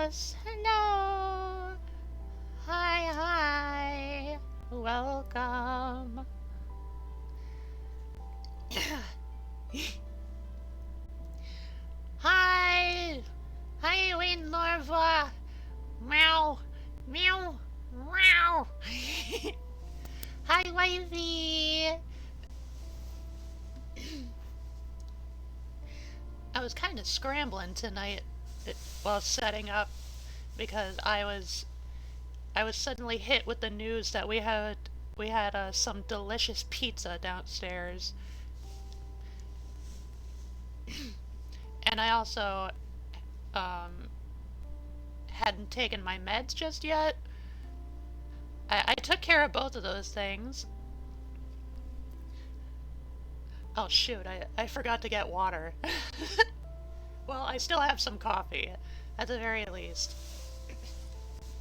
Yes, hello. Hi. Welcome. Hi. Hi, Wayne Larva. Meow. Meow. Meow. Hi, wifey. I was kind of scrambling tonight while setting up because I was suddenly hit with the news that we had some delicious pizza downstairs, and I also um, hadn't taken my meds just yet. I took care of both of those things. Oh shoot, I forgot to get water. Well, I still have some coffee, at the very least.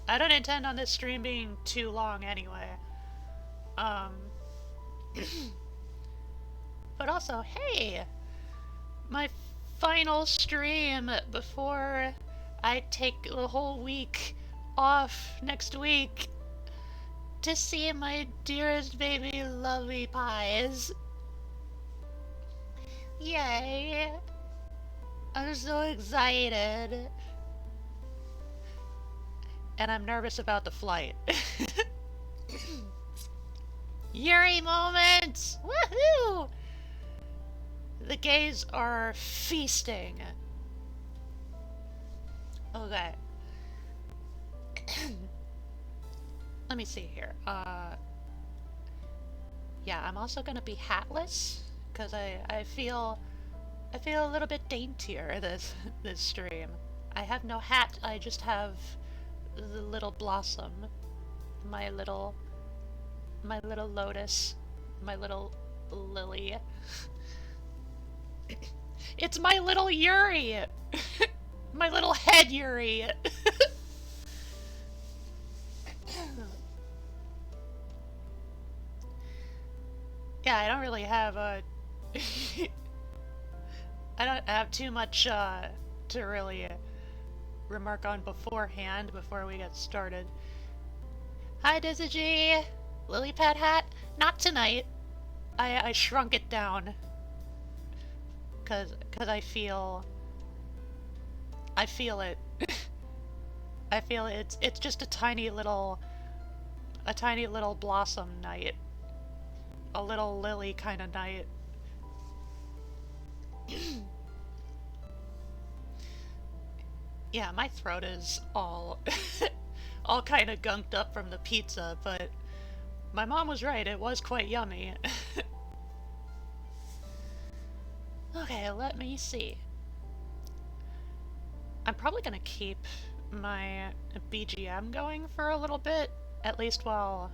I don't intend on this stream being too long anyway. Um, but also, hey, my final stream before I take the whole week off next week to see my dearest baby lovey pies. Yay! I'm so excited. And I'm nervous about the flight. Yuri moments! Woohoo! The gays are feasting. Okay. Let me see here. Yeah, I'm also gonna be hatless because I feel a little bit daintier this stream. I have no hat. I just have the little blossom, my little lotus, my little lily. It's my little Yuri, my little head Yuri. Yeah, I don't really have a. I don't have too much to really remark on beforehand before we get started. Hi, Dizzy. Lily pad hat? Not tonight. I shrunk it down. Cause I feel it. I feel it's just a tiny little blossom night. A little lily kind of night. Yeah, my throat is all all kind of gunked up from the pizza, but my mom was right, it was quite yummy. Okay, let me see. I'm probably gonna keep my BGM going for a little bit, at least while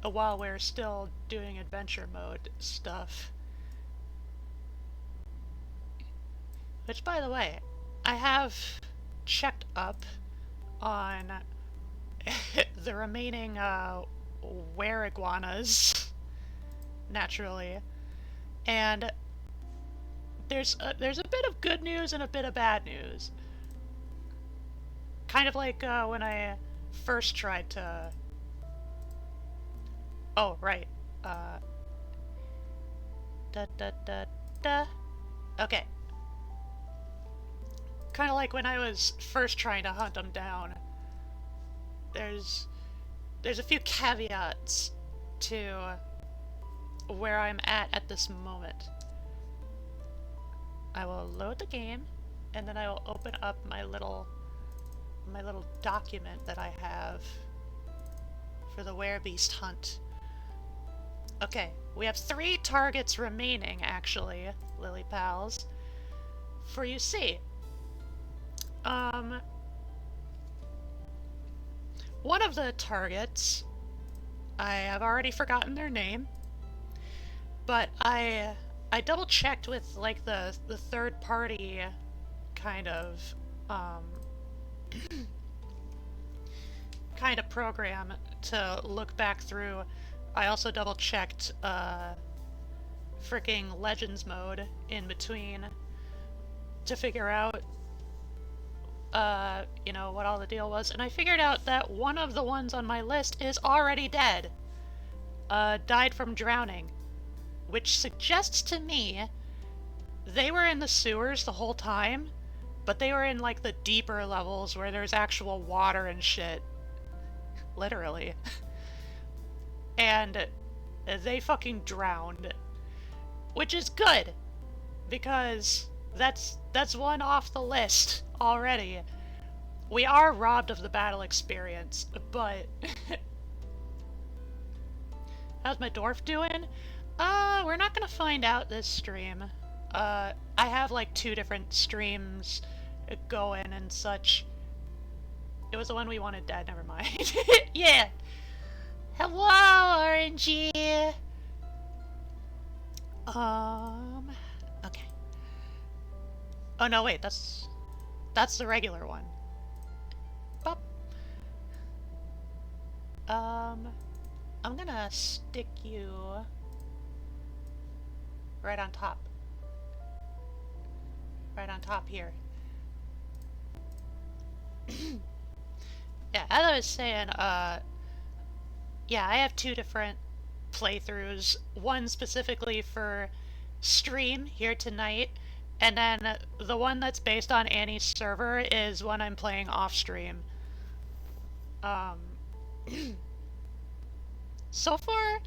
while we're still doing adventure mode stuff. Which, by the way, I have checked up on the remaining were iguanas, naturally, and there's a bit of good news and a bit of bad news. Kind of like when I first tried to. Oh, right. Da da da da. Okay. Kind of like when I was first trying to hunt them down. There's a few caveats to where I'm at this moment. I will load the game, and then I will open up my little document that I have for the werebeast hunt. Okay, we have 3 targets remaining, actually, Lily Pals. For you see. One of the targets, I have already forgotten their name, but I double checked with like the third party kind of program to look back through. I also double checked freaking Legends mode in between to figure out, you know, what all the deal was, and I figured out that one of the ones on my list is already dead. Died from drowning, which suggests to me they were in the sewers the whole time, but they were in, like, the deeper levels where there's actual water and shit. Literally. And they fucking drowned. Which is good, because that's one off the list already. We are robbed of the battle experience, but... How's my dwarf doing? We're not gonna find out this stream. I have like 2 different streams going and such. It was the one we wanted dead, never mind. Yeah! Hello, RNG! Okay. Oh no, wait, that's the regular one. Bop. I'm gonna stick you right on top. Right on top here. Yeah, as I was saying, yeah, I have 2 different playthroughs. One specifically for stream here tonight, and then the one that's based on Annie's server is one I'm playing off stream. So far,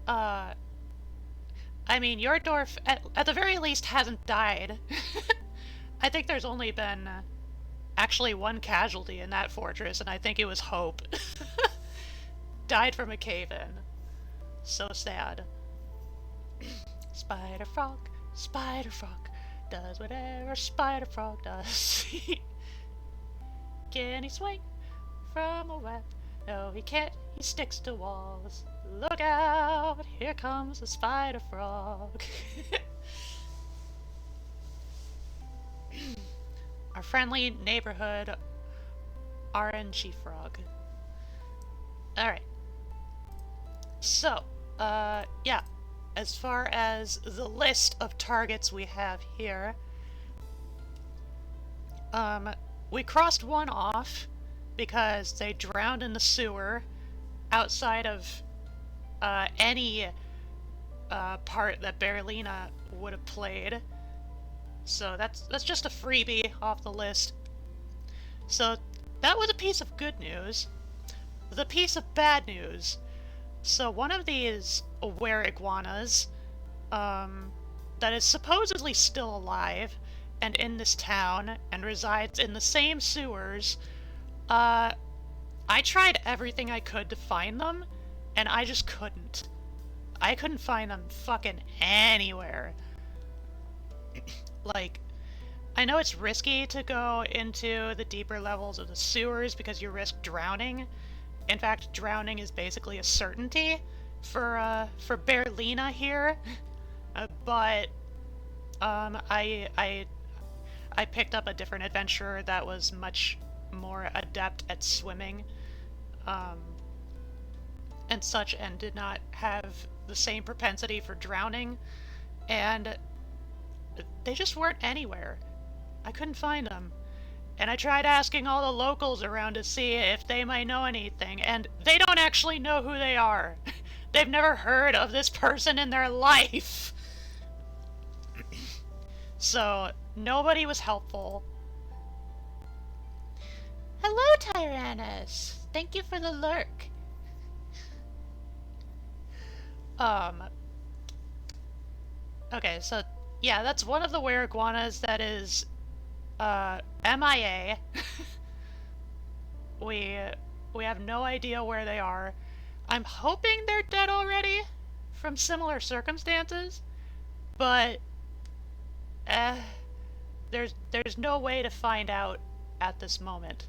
I mean, your dwarf, at the very least, hasn't died. I think there's only been actually 1 casualty in that fortress, and I think it was Hope. Died from a cave-in. So sad. Spider frog, does whatever spider frog does. Can he swing from a web? No, he can't. He sticks to walls. Look out! Here comes the spider frog. Our friendly neighborhood RNG frog. Alright. So, yeah. As far as the list of targets we have here, we crossed one off because they drowned in the sewer outside of any part that Berlina would have played. So that's just a freebie off the list. So that was a piece of good news. The piece of bad news. So one of these were-iguanas, that is supposedly still alive and in this town and resides in the same sewers, I tried everything I could to find them, and I just couldn't. I couldn't find them fucking anywhere. Like, I know it's risky to go into the deeper levels of the sewers because you risk drowning. In fact, drowning is basically a certainty for Berlina here. But I picked up a different adventurer that was much more adept at swimming, and such, and did not have the same propensity for drowning, and they just weren't anywhere. I couldn't find them. And I tried asking all the locals around to see if they might know anything, and they don't actually know who they are. They've never heard of this person in their life. So, nobody was helpful. Hello, Tyrannus! Thank you for the lurk. Okay, so, yeah, that's one of the were-iguanas that is, MIA. We have no idea where they are. I'm hoping they're dead already from similar circumstances, but there's no way to find out at this moment.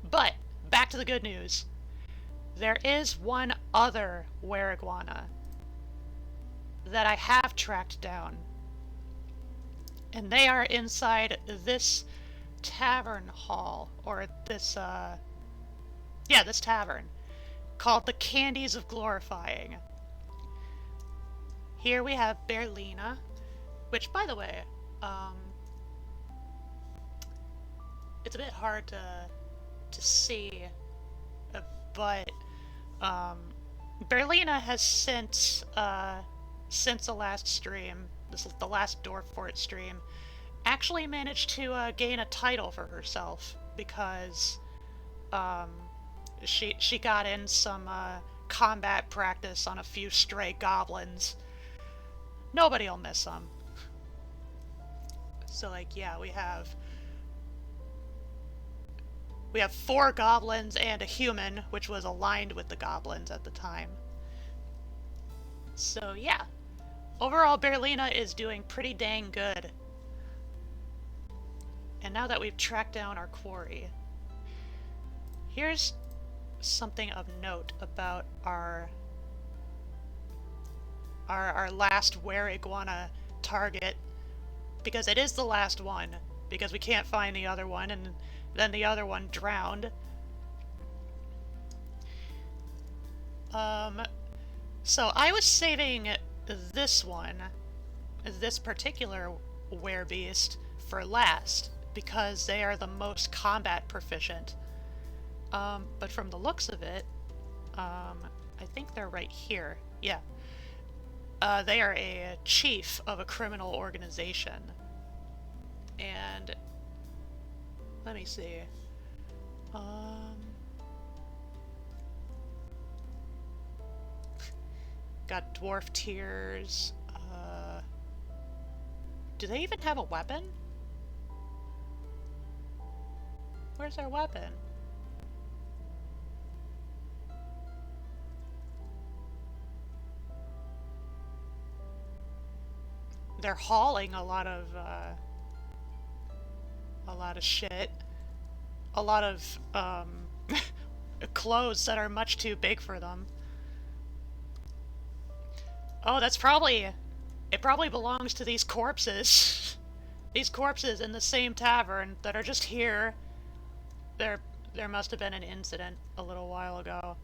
But back to the good news. There is one other were-iguana that I have tracked down. And they are inside this tavern hall, or this, yeah, this tavern, called the Candies of Glorifying. Here we have Berlina, which, by the way, it's a bit hard to see, but Berlina has since the last stream, this is the last Dwarf Fort stream, actually managed to gain a title for herself because she got in some combat practice on a few stray goblins. Nobody'll miss them. So, like, yeah, we have 4 goblins and a human, which was aligned with the goblins at the time. So, yeah. Overall, Berlina is doing pretty dang good. And now that we've tracked down our quarry, here's something of note about our last were-iguana target, because it is the last one, because we can't find the other one, and then the other one drowned. So I was saving this one, this particular werebeast, for last, because they are the most combat proficient. But from the looks of it, I think they're right here. Yeah. They are a chief of a criminal organization. And let me see. Got dwarf tears. Do they even have a weapon? Where's their weapon? They're hauling a lot of shit. A lot of clothes that are much too big for them. Oh, that's probably... It probably belongs to these corpses. These corpses in the same tavern that are just here. There must have been an incident a little while ago.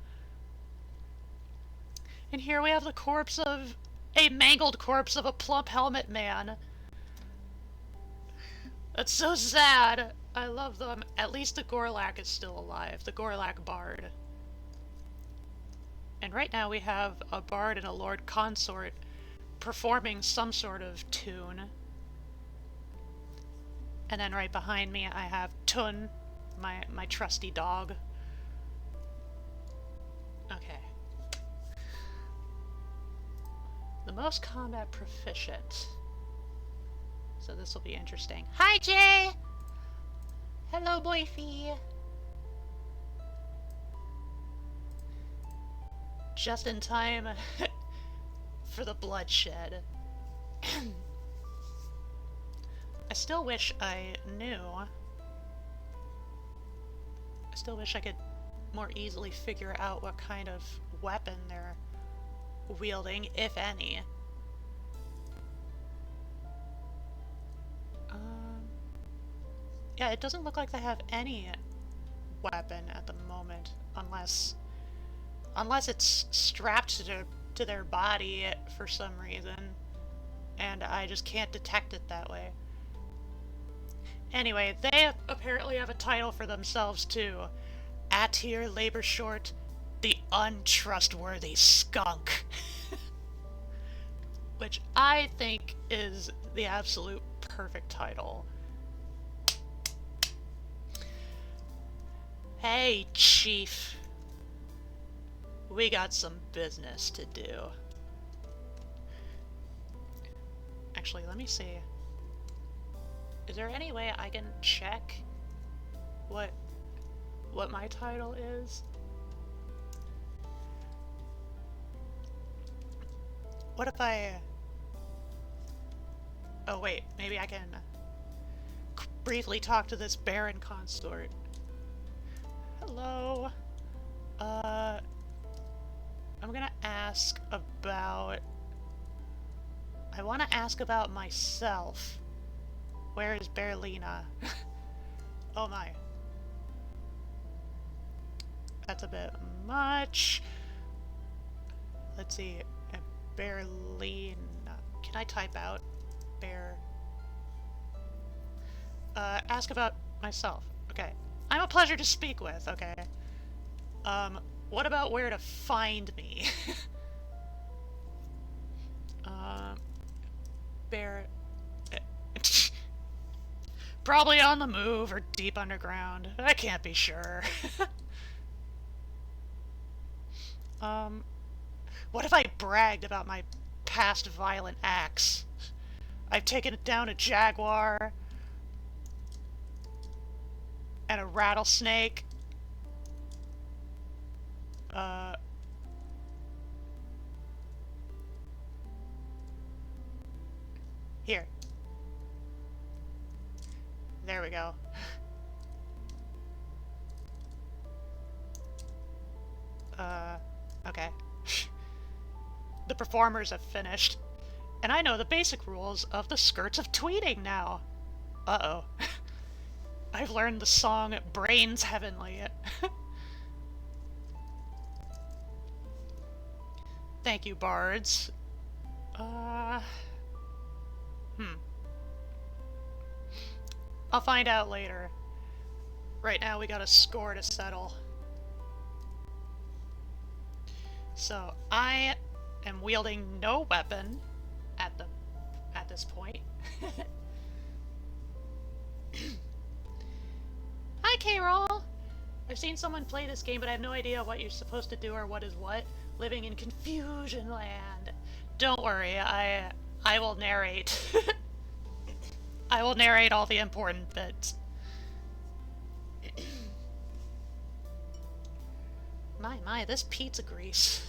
And here we have the corpse of... a mangled corpse of a plump helmet man. That's so sad. I love them. At least the Gorlak is still alive. The Gorlak Bard. And right now we have a bard and a lord consort performing some sort of tune. And then right behind me I have Tun, my trusty dog. Okay. The most combat proficient. So this will be interesting. Hi, Jay! Hello, boyfie! Just in time for the bloodshed. I still wish I knew. I still wish I could more easily figure out what kind of weapon they're wielding, if any. Yeah, it doesn't look like they have any weapon at the moment, unless it's strapped to their body for some reason, and I just can't detect it that way. Anyway, they apparently have a title for themselves too. Atir Labor Short, the Untrustworthy Skunk. Which I think is the absolute perfect title. Hey, Chief. We got some business to do. Actually, let me see. Is there any way I can check what my title is? What if I... Oh wait, maybe I can briefly talk to this Baron consort. Hello. I'm gonna ask about... I want to ask about myself. Where is Berlina? Oh my. That's a bit much. Let's see. Berlina. Can I type out bear? Ask about myself. Okay. I'm a pleasure to speak with, okay. What about where to find me? Bear... Probably on the move or deep underground. I can't be sure. What if I bragged about my past violent acts? I've taken down a jaguar and a rattlesnake. Here. There we go. Okay. The performers have finished. And I know the basic rules of the skirts of tweeting now. Uh-oh. I've learned the song Brains Heavenly. Thank you, bards. I'll find out later. Right now we got a score to settle. So, I am wielding no weapon at this point. Hi, K-Roll! I've seen someone play this game, but I have no idea what you're supposed to do or what is what. Living in confusion land. Don't worry, I will narrate. I will narrate all the important bits. My, this pizza grease.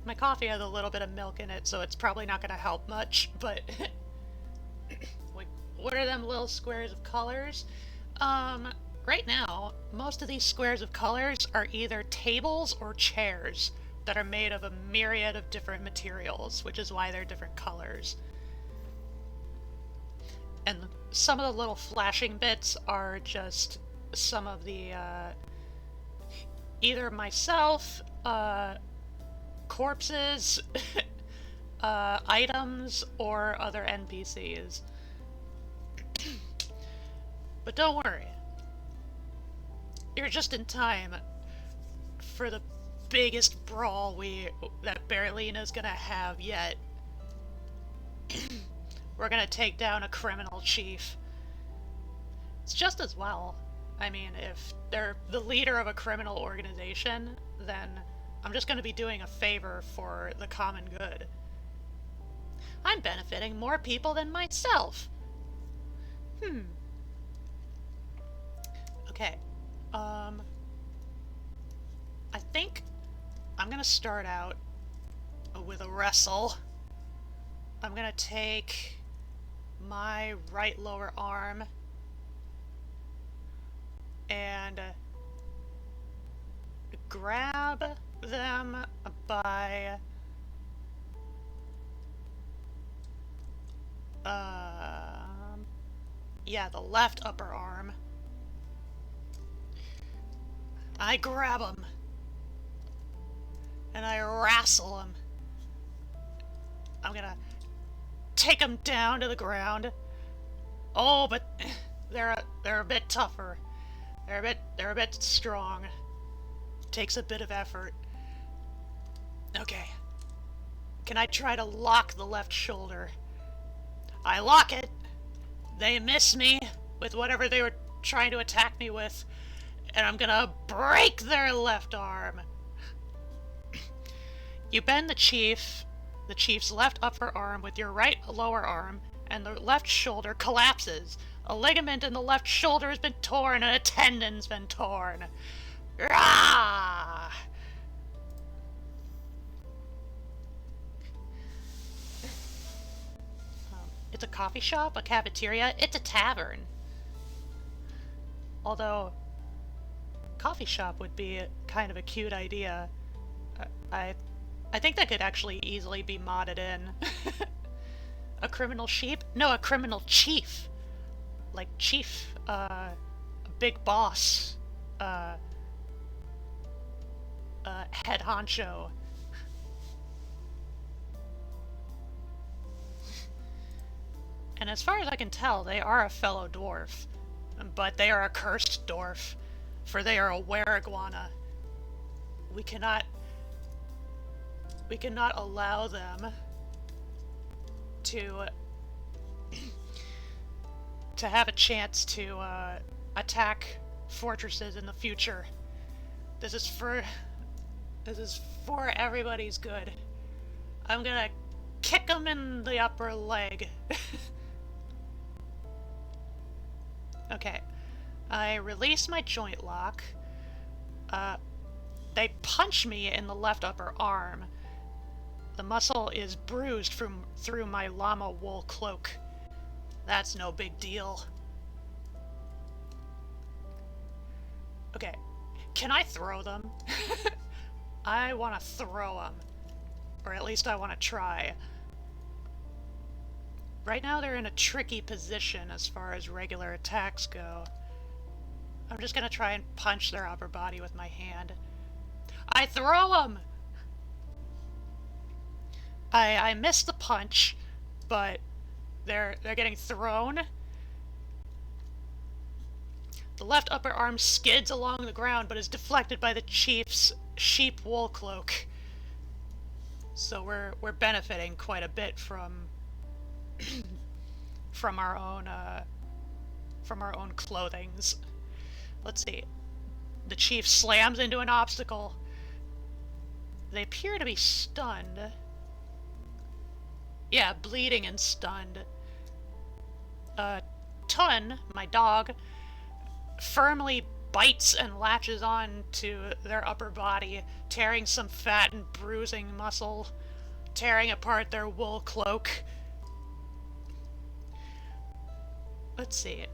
My coffee has a little bit of milk in it, so it's probably not gonna help much, but... Wait, what are them little squares of colors? Right now, most of these squares of colors are either tables or chairs that are made of a myriad of different materials, which is why they're different colors. And some of the little flashing bits are just some of the, either myself, corpses, items, or other NPCs. But don't worry. You're just in time for the biggest brawl that Berlina's gonna have yet. We're gonna take down a criminal chief. It's just as well. I mean, if they're the leader of a criminal organization, then I'm just gonna be doing a favor for the common good. I'm benefiting more people than myself. Okay. I think I'm gonna start out with a wrestle. I'm gonna take my right lower arm and grab them by yeah, the left upper arm. I grab him and I wrestle him. I'm gonna take him down to the ground. Oh, but they're a bit tougher. They're a bit strong. Takes a bit of effort. Okay. Can I try to lock the left shoulder? I lock it. They miss me with whatever they were trying to attack me with, and I'm gonna break their left arm. You bend the chief's left upper arm with your right lower arm, and the left shoulder collapses. A ligament in the left shoulder has been torn, and a tendon's been torn. Rah! It's a coffee shop, a cafeteria, it's a tavern. Although, coffee shop would be kind of a cute idea. I think that could actually easily be modded in. A criminal sheep? No, a criminal chief. Like chief, a big boss. head honcho. And as far as I can tell, they are a fellow dwarf. But they are a cursed dwarf, for they are a were-iguana. We cannot allow them to have a chance to attack fortresses in the future. This is for everybody's good. I'm gonna kick them in the upper leg. Okay, I release my joint lock. They punch me in the left upper arm. The muscle is bruised through my llama wool cloak. That's no big deal. Okay, can I throw them? I want to throw them. Or at least I want to try. Right now they're in a tricky position as far as regular attacks go. I'm just gonna try and punch their upper body with my hand. I throw them! I missed the punch, but they're getting thrown. The left upper arm skids along the ground, but is deflected by the chief's sheep wool cloak. So we're benefiting quite a bit from from our own clothings. Let's see. The chief slams into an obstacle. They appear to be stunned. Yeah, bleeding and stunned. Tun, my dog, firmly bites and latches on to their upper body, tearing some fat and bruising muscle, tearing apart their wool cloak. Let's see.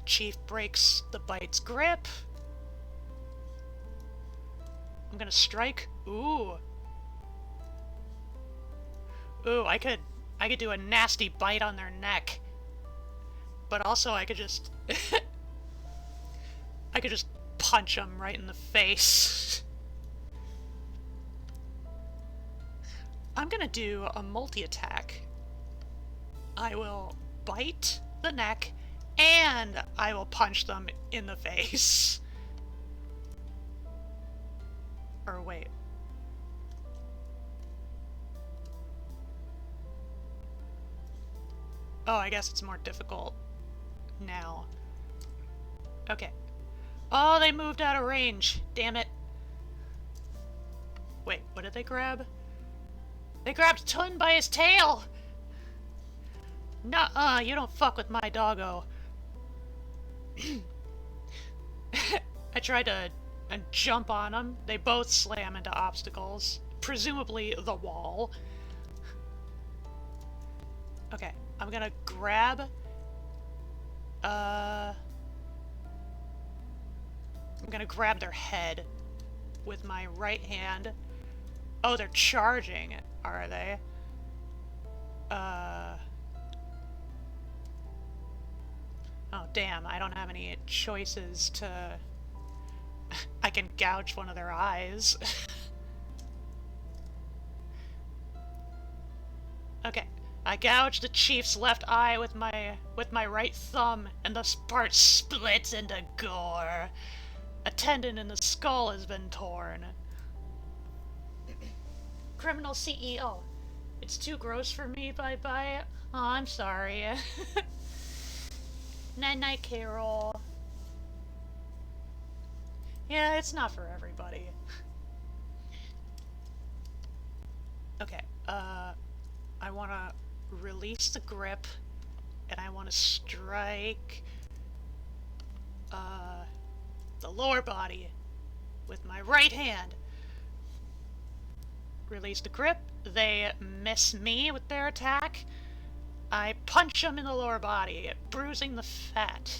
Chief breaks the bite's grip. I'm gonna strike. Ooh. Ooh, I could do a nasty bite on their neck. But also I could just I could just punch them right in the face. I'm gonna do a multi-attack. I will bite the neck and I will punch them in the face. Or wait. Oh, I guess it's more difficult now. Okay. Oh, they moved out of range. Damn it. Wait, what did they grab? They grabbed Tun by his tail! Nuh-uh, you don't fuck with my doggo. I tried to jump on them. They both slam into obstacles. Presumably the wall. Okay, I'm gonna grab... I'm gonna grab their head with my right hand. Oh, they're charging, are they? Oh, damn, I don't have any choices to... I can gouge one of their eyes. Okay, I gouged the chief's left eye with my right thumb, and the part splits into gore. A tendon in the skull has been torn. Criminal CEO. It's too gross for me, bye-bye. Oh, I'm sorry. Night-night, Carol. Yeah, it's not for everybody. Okay, I want to release the grip, and I want to strike the lower body with my right hand. Release the grip. They miss me with their attack. I punch them in the lower body, bruising the fat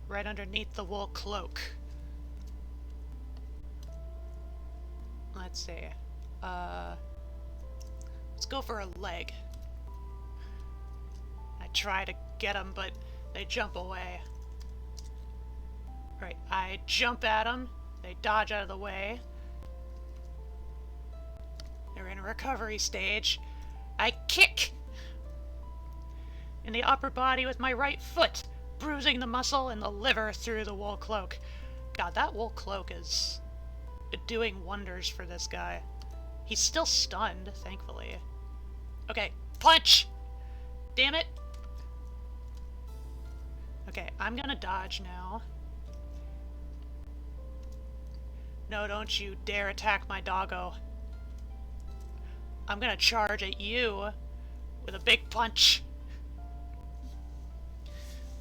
right underneath the wool cloak. Let's see. Let's go for a leg. I try to get them, but they jump away. Right, I jump at them. They dodge out of the way. They're in a recovery stage. I kick in the upper body with my right foot, bruising the muscle and the liver through the wool cloak. God, that wool cloak is doing wonders for this guy. He's still stunned, thankfully. Okay, punch! Damn it! Okay, I'm gonna dodge now. No, don't you dare attack my doggo. I'm gonna charge at you with a big punch.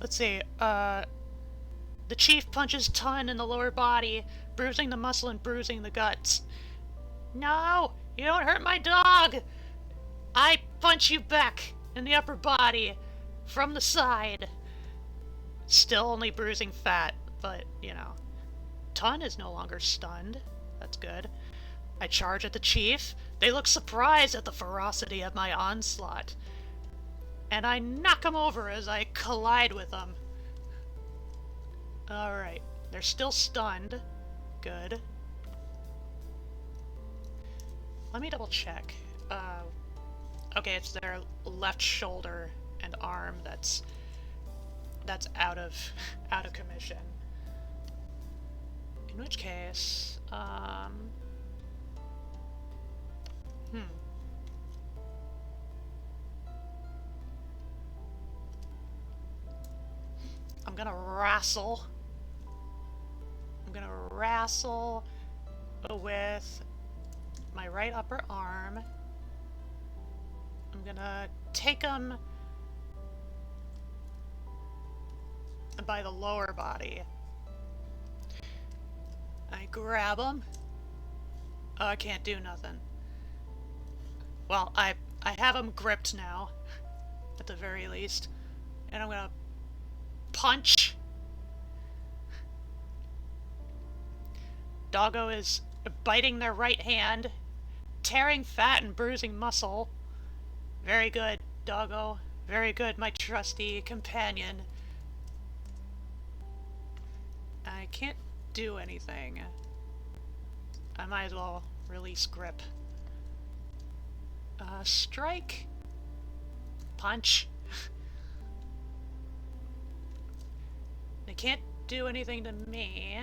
Let's see, the chief punches Tun in the lower body, bruising the muscle and bruising the guts. No! You don't hurt my dog! I punch you back in the upper body from the side. Still only bruising fat, but, you know. Tun is no longer stunned. That's good. I charge at the chief. They look surprised at the ferocity of my onslaught. And I knock them over as I collide with them. Alright. They're still stunned. Good. Let me double check. Okay, it's their left shoulder and arm that's out of commission. In which case, I'm gonna wrestle. I'm gonna wrestle with my right upper arm. I'm gonna take him by the lower body. I grab him. Oh, I can't do nothing. Well, I have him gripped now, at the very least. And I'm gonna punch. Doggo is biting their right hand, tearing fat and bruising muscle. Very good, Doggo. Very good, my trusty companion. I can't do anything. I might as well release grip. Strike. Punch. They can't do anything to me.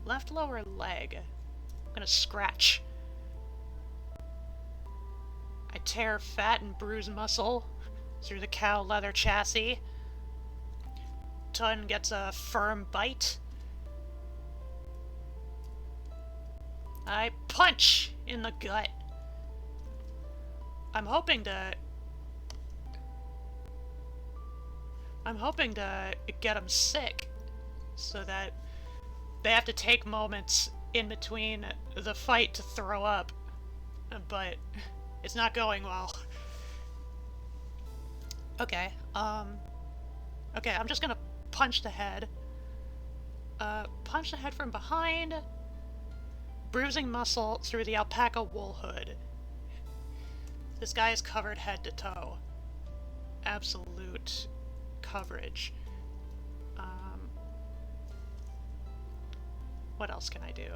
Left lower leg. I'm gonna scratch. I tear fat and bruise muscle through the cow leather chassis. Tun gets a firm bite. I punch in the gut. I'm hoping to get him sick so that they have to take moments in between the fight to throw up, but it's not going well. Okay, okay, I'm just gonna punch the head. Punch the head from behind, bruising muscle through the alpaca wool hood. This guy is covered head to toe. Absolute coverage. What else can I do?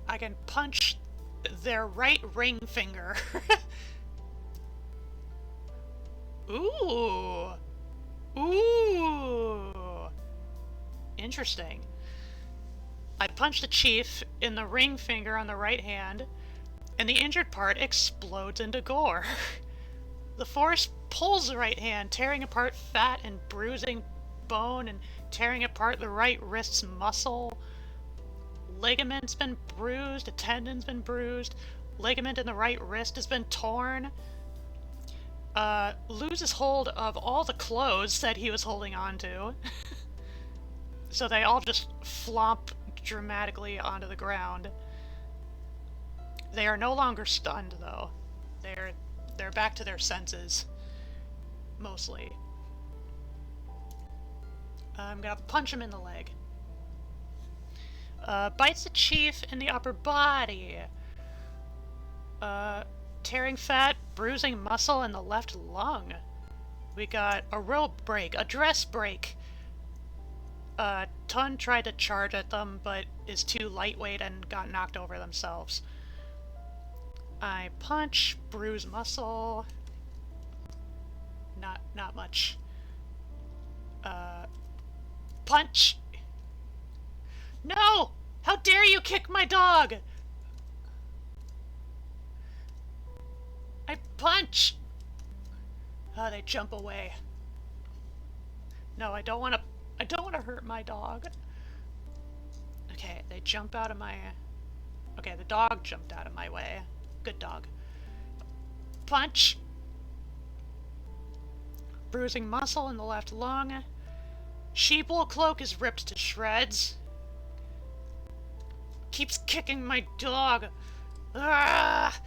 I can punch their right ring finger. Ooh! Ooh! Interesting. I punch the chief in the ring finger on the right hand, and the injured part explodes into gore. The force pulls the right hand, tearing apart fat and bruising bone and tearing apart the right wrist's muscle. Ligament's been bruised, a tendon's been bruised, ligament in the right wrist has been torn. Loses hold of all the clothes that he was holding on to. So they all just flop dramatically onto the ground. They are no longer stunned, though. They're back to their senses. Mostly. I'm gonna punch him in the leg. Bites the chief in the upper body. Tearing fat, bruising muscle in the left lung. We got a rope break, a dress break. Ton tried to charge at them, but is too lightweight and got knocked over themselves. I punch, bruise muscle. Not much. Punch! No! How dare you kick my dog! I punch! Oh, they jump away. No, I don't want to hurt my dog. Okay, they jump out of my... Okay, the dog jumped out of my way. Good dog. Punch! Bruising muscle in the left lung. Sheepwool cloak is ripped to shreds. Keeps kicking my dog. Ah!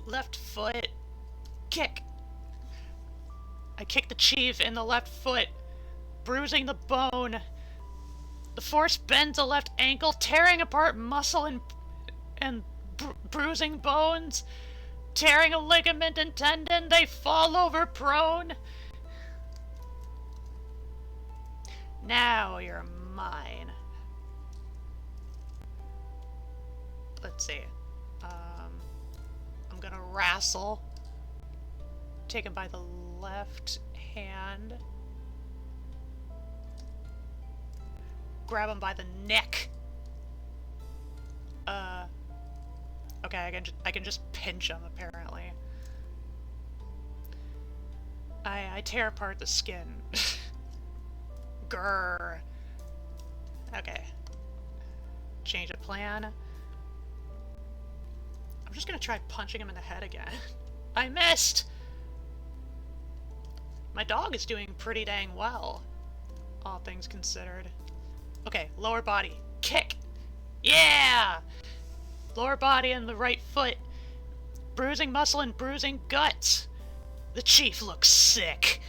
Left foot. Kick. I kick the chief in the left foot, bruising the bone. The force bends the left ankle, tearing apart muscle and bruising bones. Tearing a ligament and tendon, they fall over prone. Now you're mine. Let's see. I'm gonna wrestle. Take him by the left hand. Grab him by the neck. Okay, I can just pinch him, apparently. I tear apart the skin. Grrr. Okay. Change of plan. I'm just gonna try punching him in the head again. I missed! My dog is doing pretty dang well, all things considered. Okay, lower body. Kick! Yeah! Lower body and the right foot. Bruising muscle and bruising guts. The chief looks sick.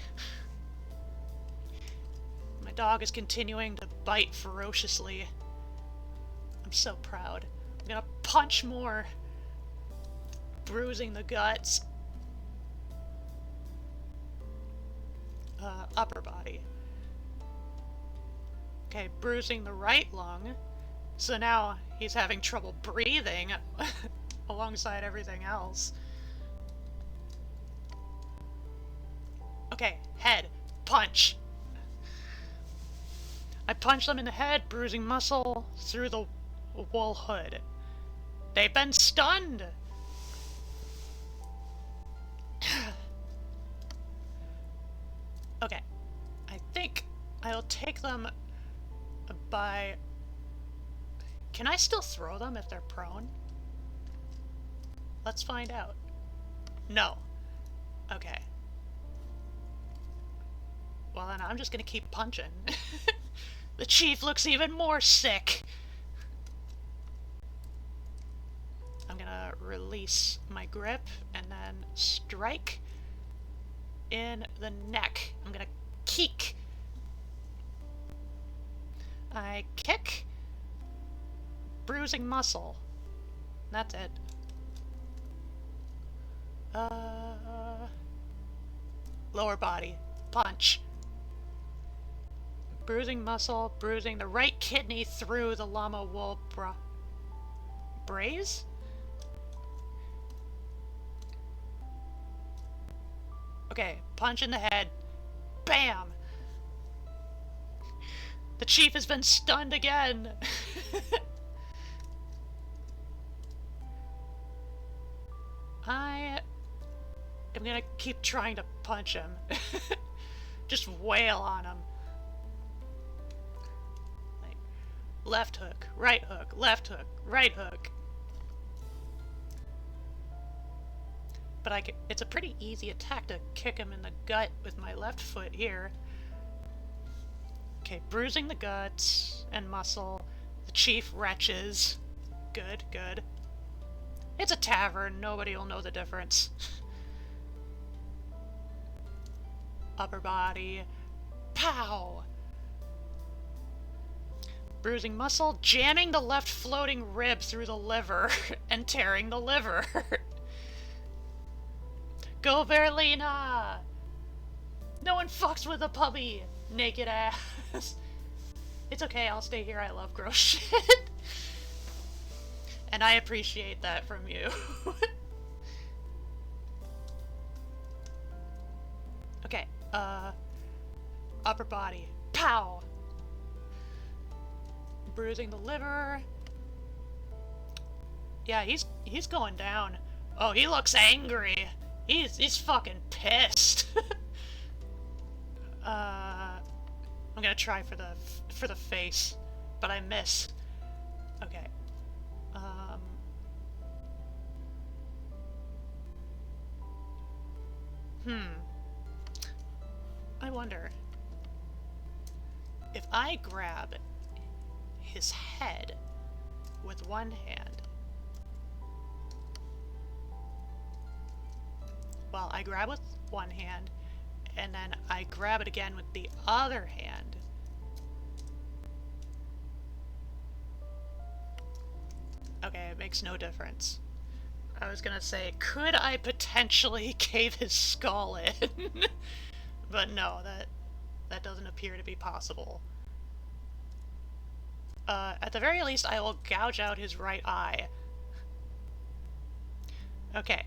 My dog is continuing to bite ferociously. I'm so proud. I'm gonna punch more. Bruising the guts. Upper body. Okay, bruising the right lung. So now he's having trouble breathing alongside everything else. Okay, head. Punch. I punch them in the head, bruising muscle through the wool hood. They've been stunned! Okay, I think I'll take them by... Can I still throw them if they're prone? Let's find out. No. Okay. Well then I'm just gonna keep punching. The chief looks even more sick! I'm gonna release my grip and then strike in the neck. I'm gonna kick. I kick. Bruising muscle. That's it. Lower body. Punch. Bruising muscle, bruising the right kidney through the llama wool braze? Okay, punch in the head. Bam! The chief has been stunned again! I am gonna keep trying to punch him. Just wail on him. Like, left hook, right hook, left hook, right hook. But it's a pretty easy attack to kick him in the gut with my left foot here. Okay, bruising the guts and muscle. The chief retches. Good, good. It's a tavern, nobody will know the difference. Upper body. Pow! Bruising muscle, jamming the left floating rib through the liver and tearing the liver. Go Berlina! No one fucks with a puppy, naked ass. It's okay, I'll stay here, I love gross shit. And I appreciate that from you. Okay, upper body. Pow! Bruising the liver. Yeah, he's going down. Oh, he looks angry. He's fucking pissed. I'm gonna try for the face, but I miss. Okay. I wonder if I grab his head with one hand. Well, I grab with one hand, and then I grab it again with the other hand. Okay, it makes no difference. I was gonna say, could I potentially cave his skull in? But no, that doesn't appear to be possible. At the very least, I will gouge out his right eye. Okay.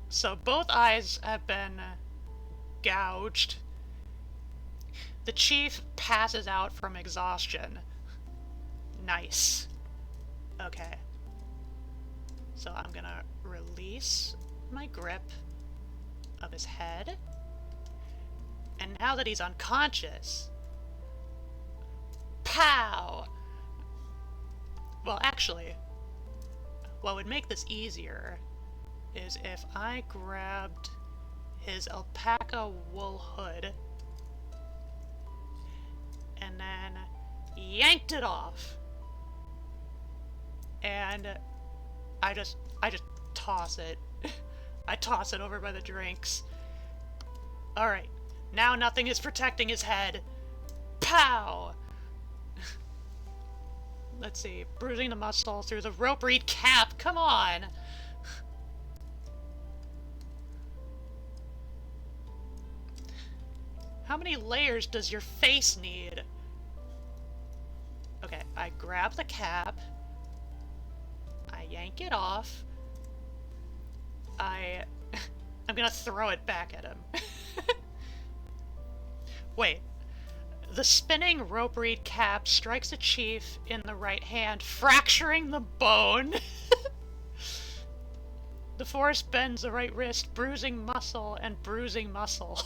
So both eyes have been gouged. The chief passes out from exhaustion. Nice. Okay. So I'm gonna release my grip of his head. And now that he's unconscious... Pow! Well, actually, what would make this easier is if I grabbed his alpaca wool hood and then yanked it off. And I just toss it. I toss it over by the drinks. Alright, now nothing is protecting his head. Pow! Let's see, bruising the muscle through the rope reed cap, come on! How many layers does your face need? Okay, I grab the cap, I yank it off, I'm gonna throw it back at him. Wait. The spinning rope reed cap strikes the chief in the right hand, fracturing the bone. The force bends the right wrist, bruising muscle and bruising muscle.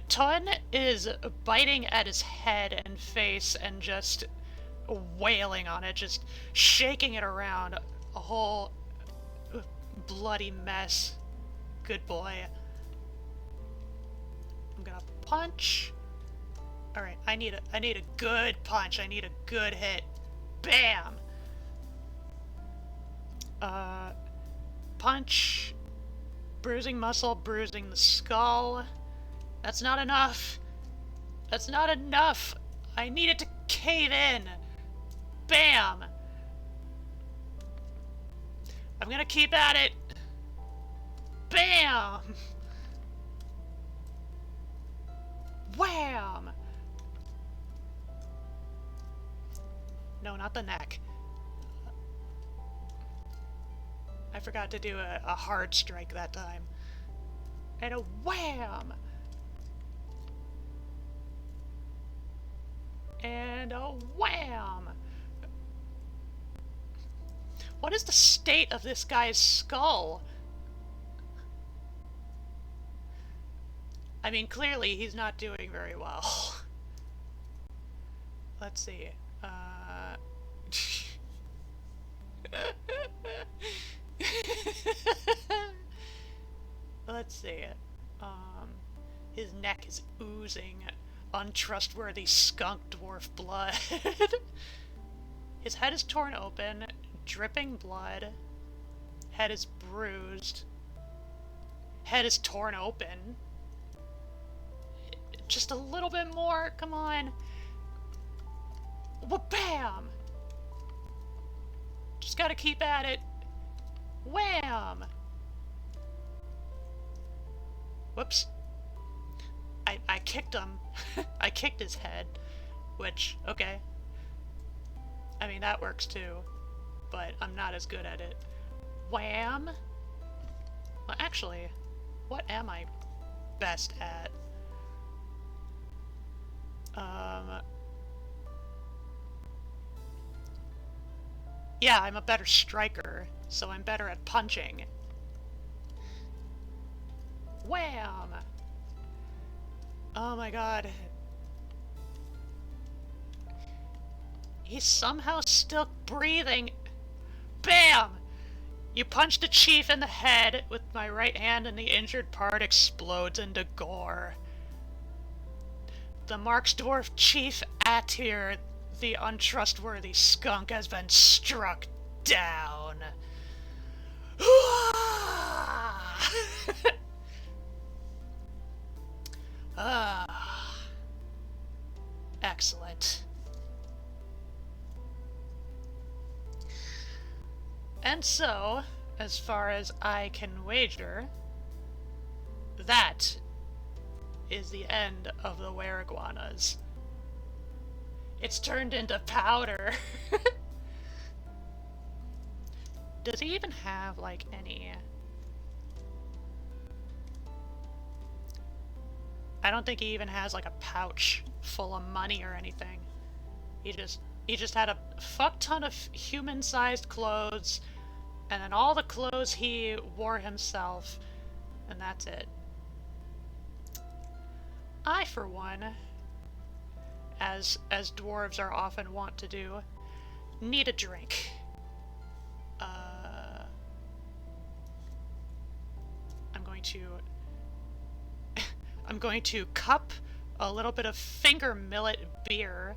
Ton is biting at his head and face and just wailing on it, just shaking it around. A whole bloody mess. Good boy. I'm gonna punch. Alright, I need a good punch. I need a good hit. Bam! Punch. Bruising muscle, bruising the skull. That's not enough. That's not enough. I need it to cave in. Bam! I'm gonna keep at it. Bam! Wham! No, not the neck. I forgot to do a hard strike that time. And a wham! And a wham! What is the state of this guy's skull? I mean, clearly he's not doing very well. Let's see. Let's see. His neck is oozing untrustworthy skunk dwarf blood. His head is torn open, dripping blood. Head is bruised. Head is torn open. Just a little bit more, come on. Bam! Just gotta keep at it. Wham! Whoops. I kicked him. I kicked his head, which, okay. I mean, that works too, but I'm not as good at it. Wham! Well, actually, what am I best at? Yeah, I'm a better striker, so I'm better at punching. Wham! Oh my god. He's somehow still breathing. Bam! You punched the chief in the head with my right hand and the injured part explodes into gore. The Mark's Dwarf Chief Atir, the untrustworthy skunk, has been struck down. Excellent. And so, as far as I can wager, that is the end of the were-iguanas. It's turned into powder. Does he even have, like, any... I don't think he even has, like, a pouch full of money or anything. He just had a fuck ton of human-sized clothes, and then all the clothes he wore himself, and that's it. I, for one, as dwarves are often wont to do, need a drink. I'm going to cup a little bit of finger millet beer.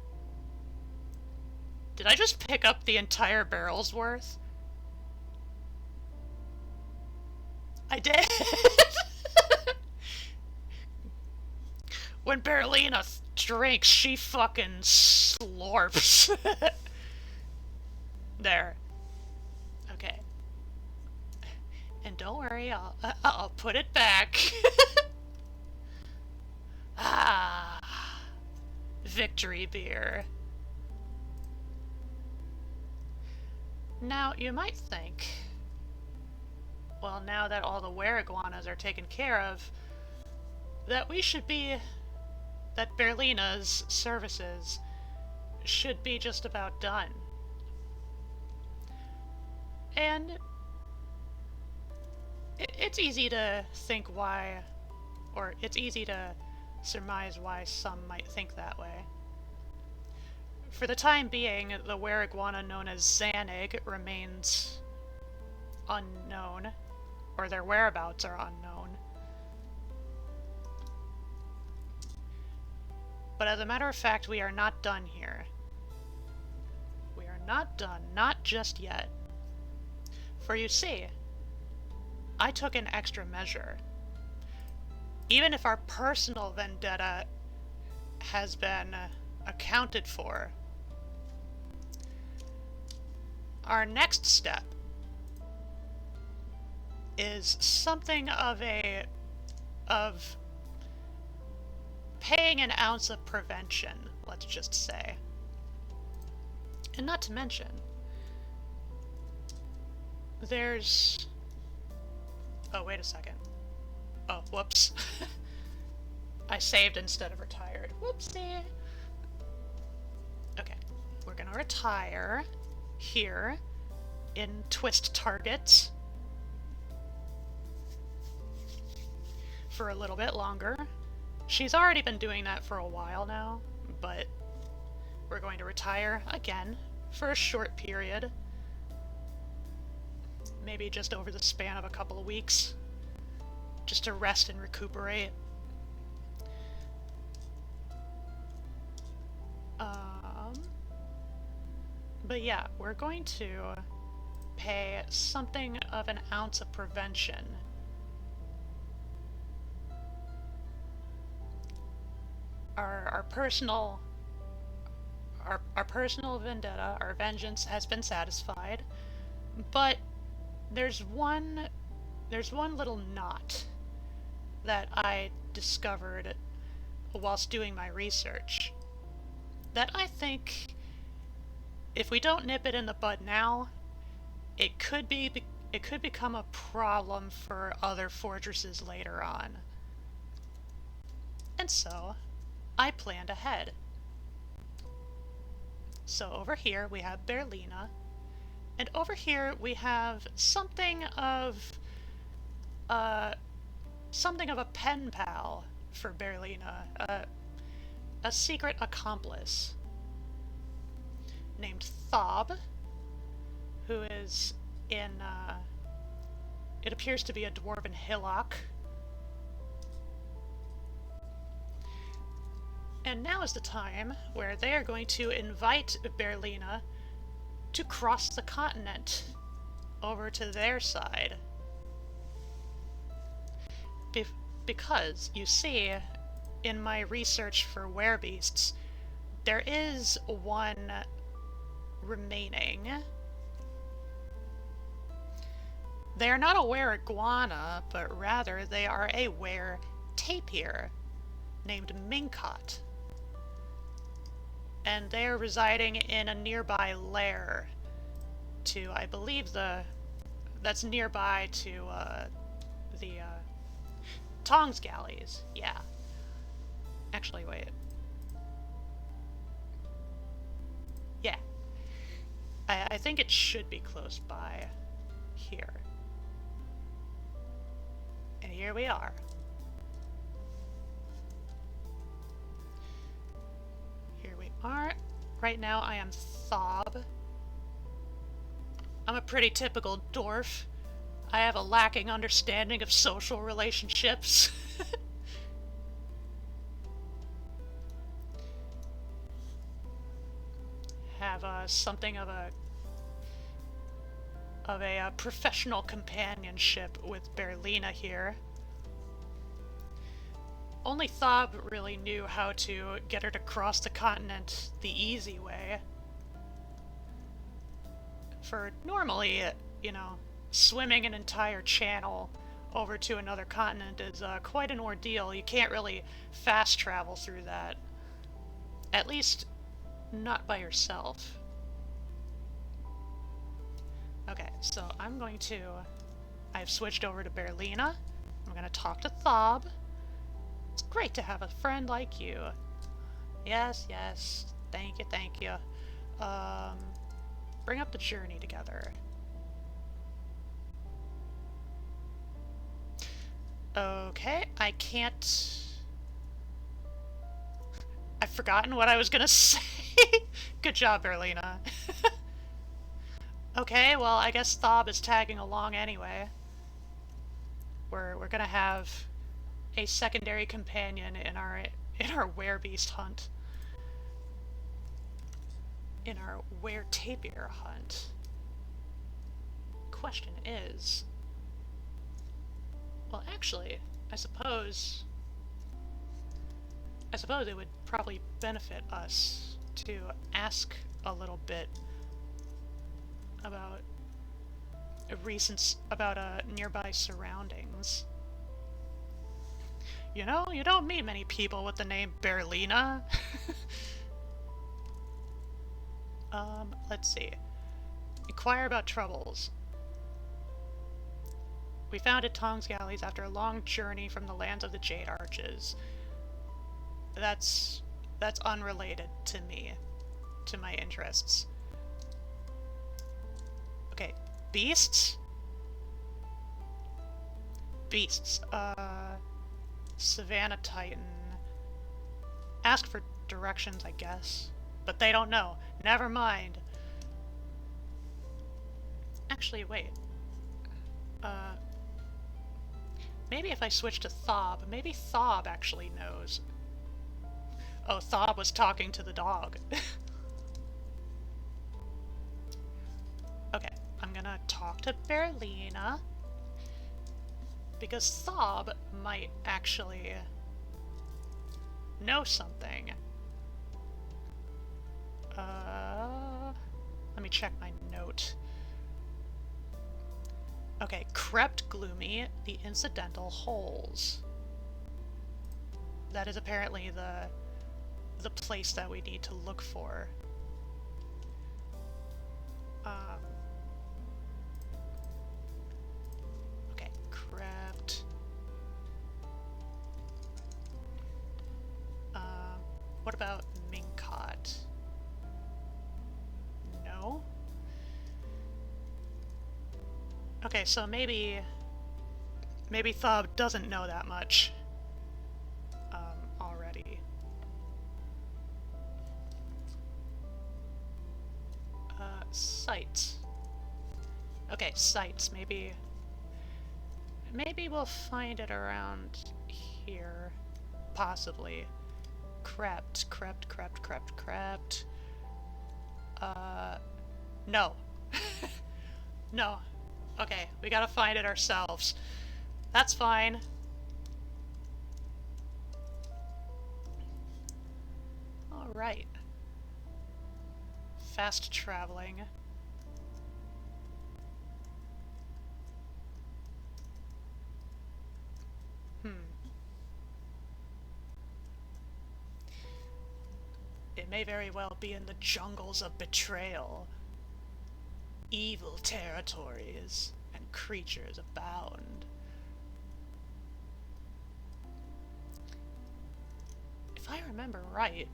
Did I just pick up the entire barrel's worth? I did! When Berlina drinks, she fucking slurps. There. Okay. And don't worry, I'll put it back. Ah. Victory beer. Now, you might think, well, now that all the were-iguanas are taken care of, that Berlina's services should be just about done. And it's easy to think why, or it's easy to surmise why some might think that way. For the time being, the were-iguana known as Xanig remains unknown, or their whereabouts are unknown. But as a matter of fact, we are not done here. We are not done, not just yet. For you see, I took an extra measure. Even if our personal vendetta has been accounted for, our next step is something of paying an ounce of prevention, let's just say. And not to mention, there's... Oh, wait a second. Oh, whoops. I saved instead of retired. Whoopsie! Okay, we're gonna retire here in Twist Target for a little bit longer. She's already been doing that for a while now, but we're going to retire again for a short period. Maybe just over the span of a couple of weeks. Just to rest and recuperate. But yeah, we're going to pay something of an ounce of prevention. Our personal vendetta, our vengeance has been satisfied, but there's one little knot that I discovered whilst doing my research that I think if we don't nip it in the bud now, it could become a problem for other fortresses later on. And so, I planned ahead. So over here we have Berlina, and over here we have something of a pen pal for Berlina, a secret accomplice named Thob, who is in, it appears to be a dwarven hillock. And now is the time where they are going to invite Berlina to cross the continent over to their side. Because, you see, in my research for werebeasts, there is one remaining. They are not a were-iguana, but rather they are a were-tapir named Minkot. And they are residing in a nearby lair to, I believe, that's nearby to the Tongs galleys. Yeah. Actually, wait. Yeah. I think it should be close by here. And here we are. Here we are. Right now I am Thob. I'm a pretty typical dwarf. I have a lacking understanding of social relationships. Have something of a professional companionship with Berlina here. Only Thob really knew how to get her to cross the continent the easy way. For normally, you know, swimming an entire channel over to another continent is quite an ordeal. You can't really fast travel through that. At least, not by yourself. Okay, so I've switched over to Berlina. I'm gonna talk to Thob. It's great to have a friend like you. Yes, yes. Thank you, thank you. Bring up the journey together. Okay, I can't... I've forgotten what I was gonna say. Good job, Berlina. Okay, well, I guess Thob is tagging along anyway. We're gonna have a secondary companion in our werebeast hunt. In our were-tapir hunt. Question is... Well, actually, I suppose it would probably benefit us to ask a little bit about nearby surroundings. You know, you don't meet many people with the name Berlina. Let's see. Inquire about troubles. We founded Tongs Galleys after a long journey from the lands of the Jade Arches. That's unrelated to me, to my interests. Okay, beasts? Beasts, Savannah Titan. Ask for directions, I guess. But they don't know. Never mind. Actually, wait. Maybe if I switch to Thob, maybe Thob actually knows. Oh, Thob was talking to the dog. Okay, I'm gonna talk to Berlina. Because Thob might actually know something. Let me check my note. Okay, crept gloomy, the incidental holes. that is apparently the place that we need to look for. Okay, craft. What about Minkot? No? Okay, so maybe Thub doesn't know that much already. Sites. Okay, sites. Maybe we'll find it around here. Possibly. Crept. No. No. Okay, we gotta find it ourselves. That's fine. Alright. Fast traveling. It may very well be in the jungles of betrayal. Evil territories and creatures abound. If I remember right,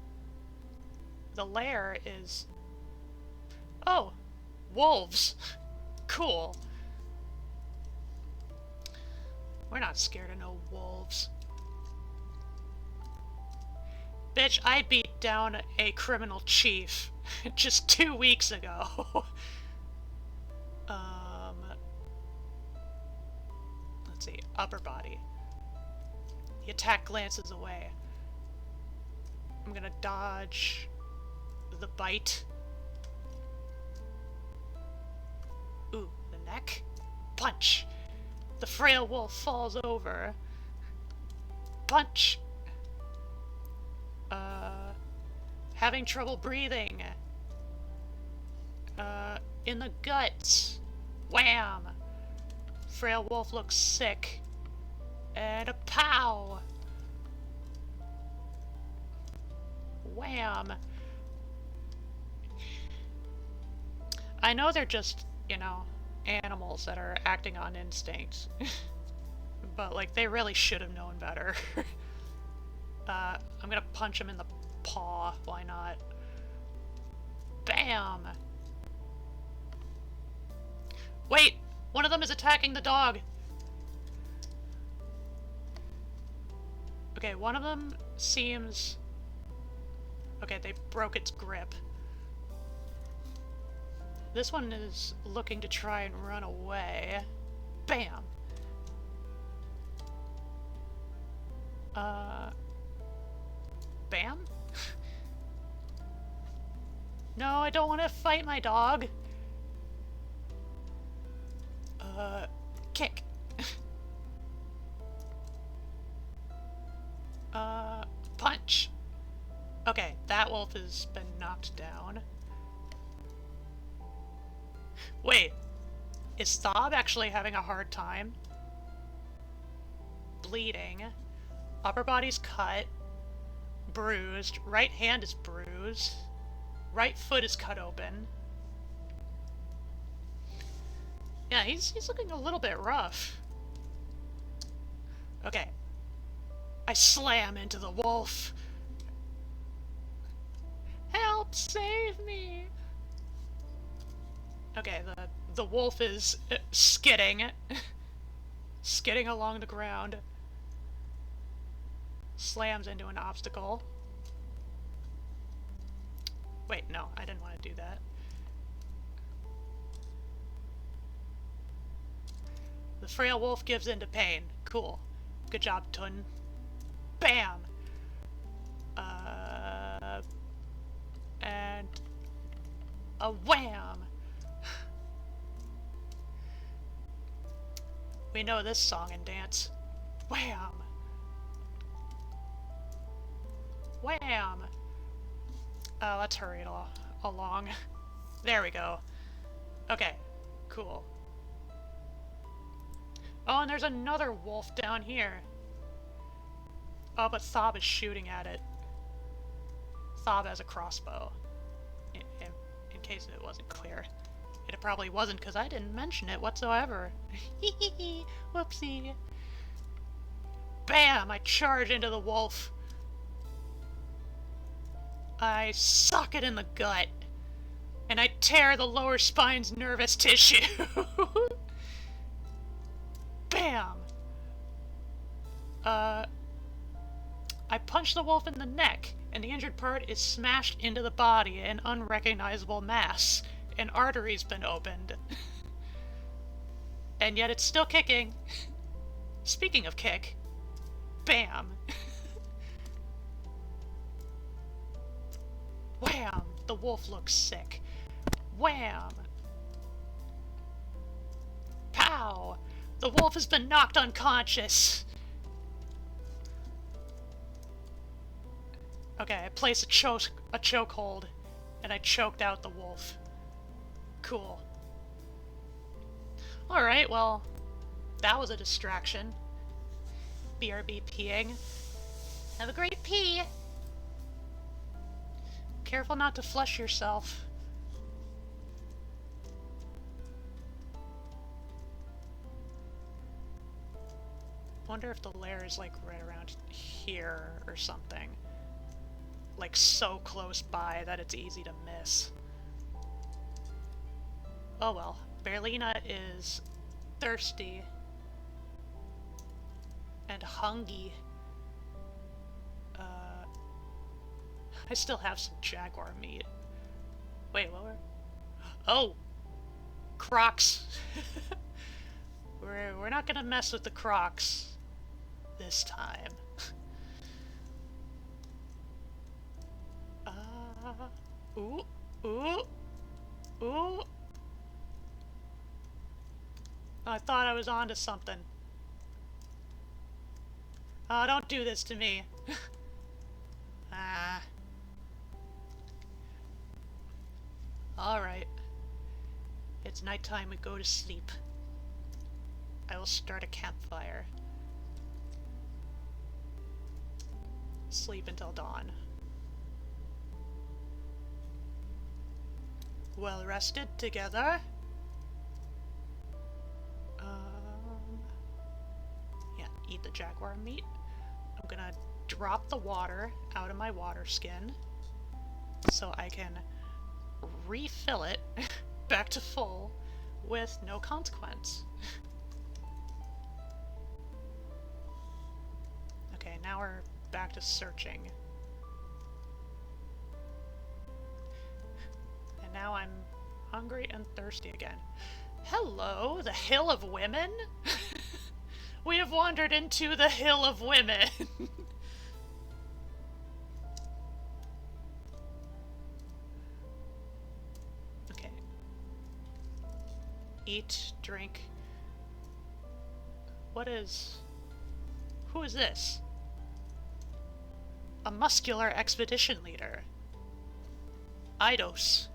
the lair is... Oh! Wolves! Cool. We're not scared of no wolves. Bitch, I beat down a criminal chief just 2 weeks ago. Let's see, upper body. The attack glances away. I'm gonna dodge the bite. Ooh, the neck. Punch! The frail wolf falls over. Punch! Having trouble breathing. In the guts. Wham! Frail wolf looks sick. And a pow! Wham! I know they're just, you know, animals that are acting on instinct. But, like, they really should have known better. I'm gonna punch him in the paw. Why not? Bam! Wait! One of them is attacking the dog! Okay, one of them seems... Okay, they broke its grip. This one is looking to try and run away. Bam! Bam? No, I don't want to fight my dog. Kick. Punch. Okay, that wolf has been knocked down. Wait, is Thob actually having a hard time? Bleeding. Upper body's cut. Bruised. Right hand is bruised. Right foot is cut open. Yeah, he's looking a little bit rough. Okay. I slam into the wolf. Help! Save me! Okay, the wolf is skidding. Skidding along the ground. Slams into an obstacle. Wait, no, I didn't want to do that. The frail wolf gives in to pain. Cool. Good job, Tun. Bam! And a wham! We know this song and dance. Wham! Wham! Let's hurry it along. There we go. Okay, cool. Oh, and there's another wolf down here. Oh, but Thob is shooting at it. Thob has a crossbow. In case it wasn't clear. It probably wasn't because I didn't mention it whatsoever. Whoopsie. Bam! I charge into the wolf. I sock it in the gut. And I tear the lower spine's nervous tissue. Bam! I punch the wolf in the neck, and the injured part is smashed into the body, an unrecognizable mass. An artery's been opened. And yet it's still kicking. Speaking of kick, bam! Wham! The wolf looks sick. Wham! Pow! The wolf has been knocked unconscious. Okay, I place a chokehold, and I choked out the wolf. Cool. Alright, well, that was a distraction. BRB peeing. Have a great pee! Careful not to flush yourself. Wonder if the lair is like right around here or something. Like so close by that it's easy to miss. Oh well, Berlina is thirsty and hungry. I still have some jaguar meat. Wait, what were... Oh! Crocs! We're not gonna mess with the crocs this time. Ooh, ooh, ooh. I thought I was onto something. Oh, don't do this to me. Ah. Alright. It's nighttime, we go to sleep. I will start a campfire. Sleep until dawn. Well rested together. Yeah, eat the jaguar meat. I'm gonna drop the water out of my water skin so I can refill it back to full with no consequence. Okay, now we're back to searching. And now I'm hungry and thirsty again. Hello, the Hill of Women? We have wandered into the Hill of Women. Okay. Eat, drink. What is... Who is this? A muscular expedition leader. Eidos.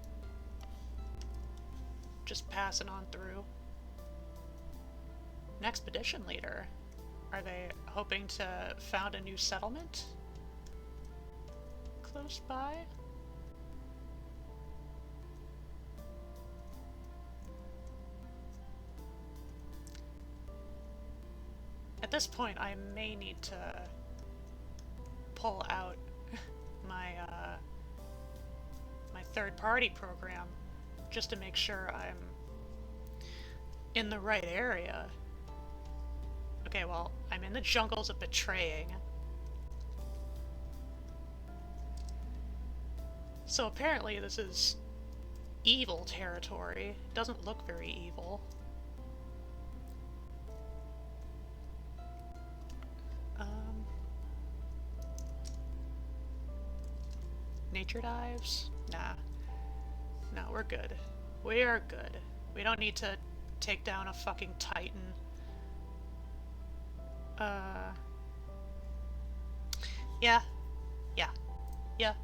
Just passing on through. An expedition leader. Are they hoping to found a new settlement? Close by? At this point, I may need to pull out my my third-party program just to make sure I'm in the right area. Okay, well, I'm in the jungles of betraying. So apparently this is evil territory. It doesn't look very evil. Nature dives? Nah. No, we're good. We are good. We don't need to take down a fucking titan. Yeah. Yeah. Yeah.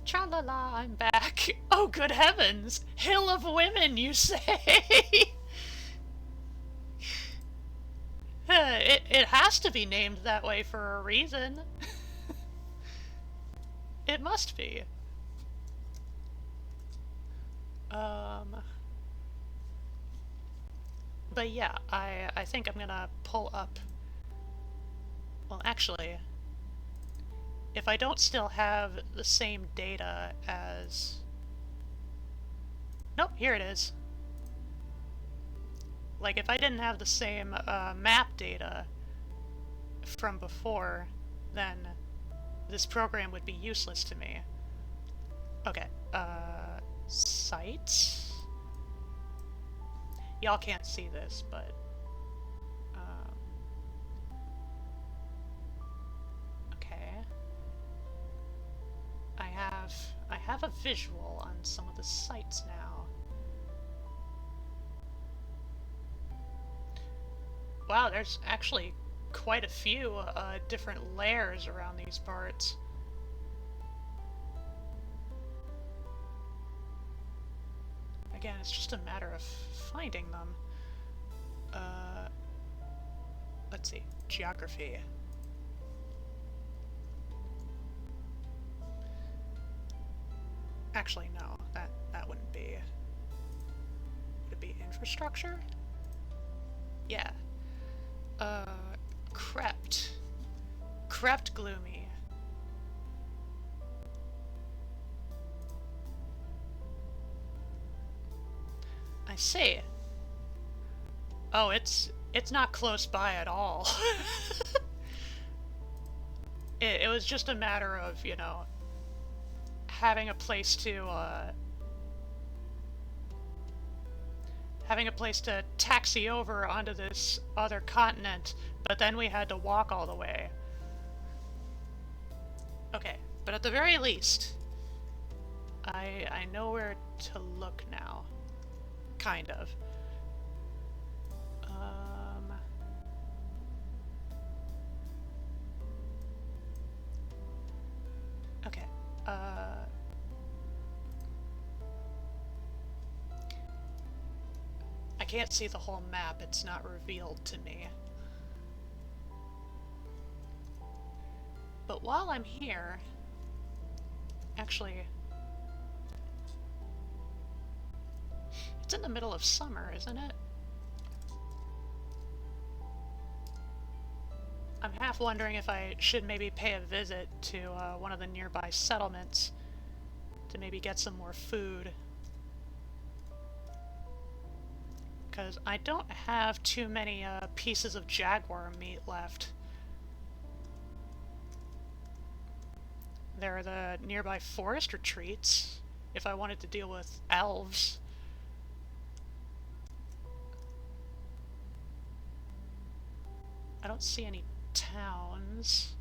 Tra-la-la, I'm back. Oh, good heavens! Hill of Women, you say? It has to be named that way for a reason. It must be. But yeah, I think I'm gonna pull up... Well, actually, if I don't still have the same data as... Nope, here it is. Like, if I didn't have the same map data from before, then this program would be useless to me. Okay, sites? Y'all can't see this, but... okay. I have a visual on some of the sites now. Wow, there's actually quite a few different layers around these parts. Again, it's just a matter of finding them. Let's see. Geography. Actually, no. That wouldn't be... Would it be infrastructure? Yeah. Crept. Crept gloomy. I see. Oh, it's not close by at all. It was just a matter of, you know, having a place to taxi over onto this other continent, but then we had to walk all the way. Okay, but at the very least, I know where to look now. Kind of. Okay. I can't see the whole map, it's not revealed to me. But while I'm here, actually, it's in the middle of summer, isn't it? I'm half wondering if I should maybe pay a visit to one of the nearby settlements to maybe get some more food. Because I don't have too many pieces of jaguar meat left. There are the nearby forest retreats, if I wanted to deal with elves. I don't see any towns.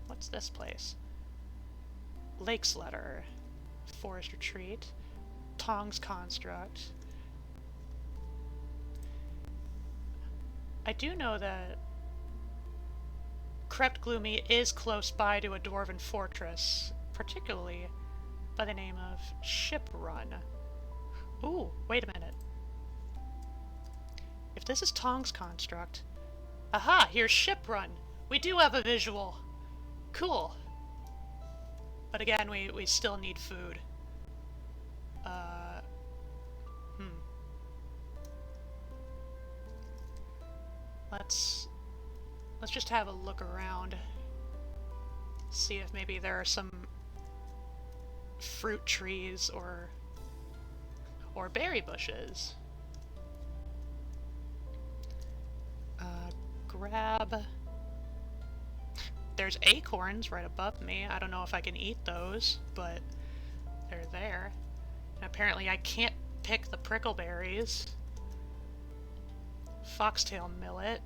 What's this place? Lake's Letter. Forest Retreat. Tong's Construct. I do know that Crept Gloomy is close by to a dwarven fortress, particularly by the name of Ship Run. Ooh, wait a minute. If this is Tong's Construct... Aha! Here's Ship Run! We do have a visual! Cool! But again, we still need food. Let's just have a look around. See if maybe there are some fruit trees or berry bushes. Grab... There's acorns right above me. I don't know if I can eat those, but they're there. And apparently I can't pick the prickleberries. Foxtail millet.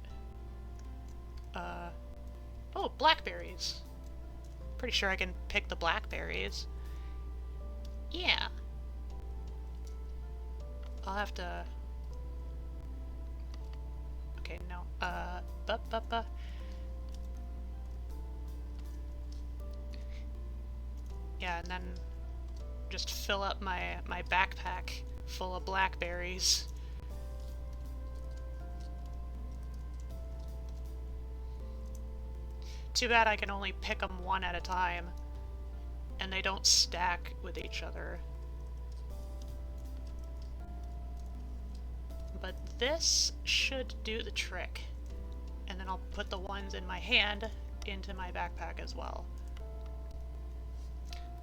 Oh, blackberries. Pretty sure I can pick the blackberries. Yeah. I'll have to... Okay, no. Yeah, and then just fill up my backpack full of blackberries. Too bad I can only pick them one at a time, and they don't stack with each other. But this should do the trick. And then I'll put the ones in my hand into my backpack as well.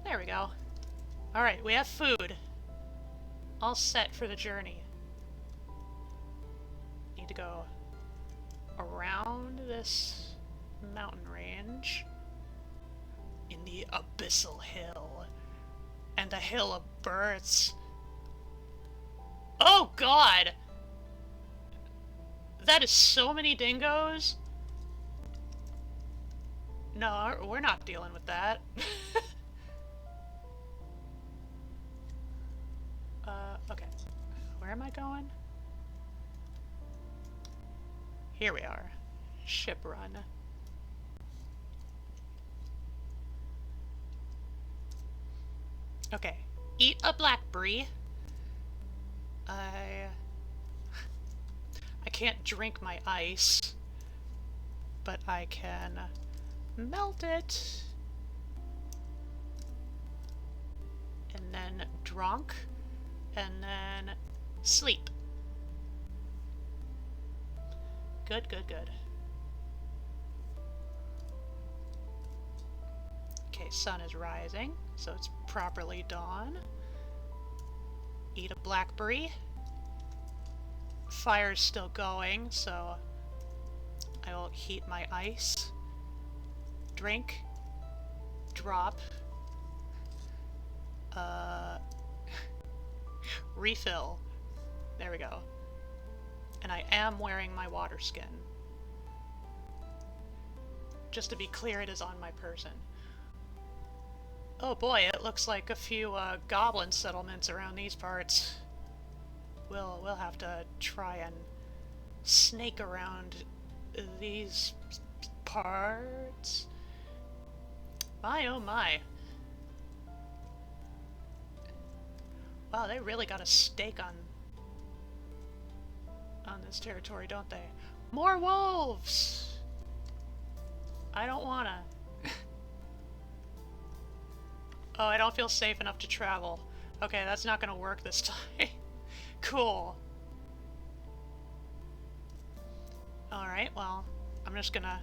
There we go. Alright, we have food. All set for the journey. Need to go around this mountain range in the Abyssal Hill and the Hill of Births. Oh god! That is so many dingoes. No, we're not dealing with that. Okay. Where am I going? Here we are. Ship run. Okay. Eat a blackberry. I can't drink my ice, but I can melt it. And then drunk. And then sleep. Good, good, good. Okay, sun is rising, so it's properly dawn. Eat a blackberry. Fire's still going, so I will heat my ice. Drink. Drop. Refill. There we go. And I am wearing my water skin. Just to be clear, it is on my person. Oh boy, it looks like a few goblin settlements around these parts. We'll have to try and snake around these parts. My oh my. Wow, they really got a stake on this territory, don't they? More wolves! I don't wanna. Oh, I don't feel safe enough to travel. Okay, that's not gonna work this time. Cool. Alright, well, I'm just gonna...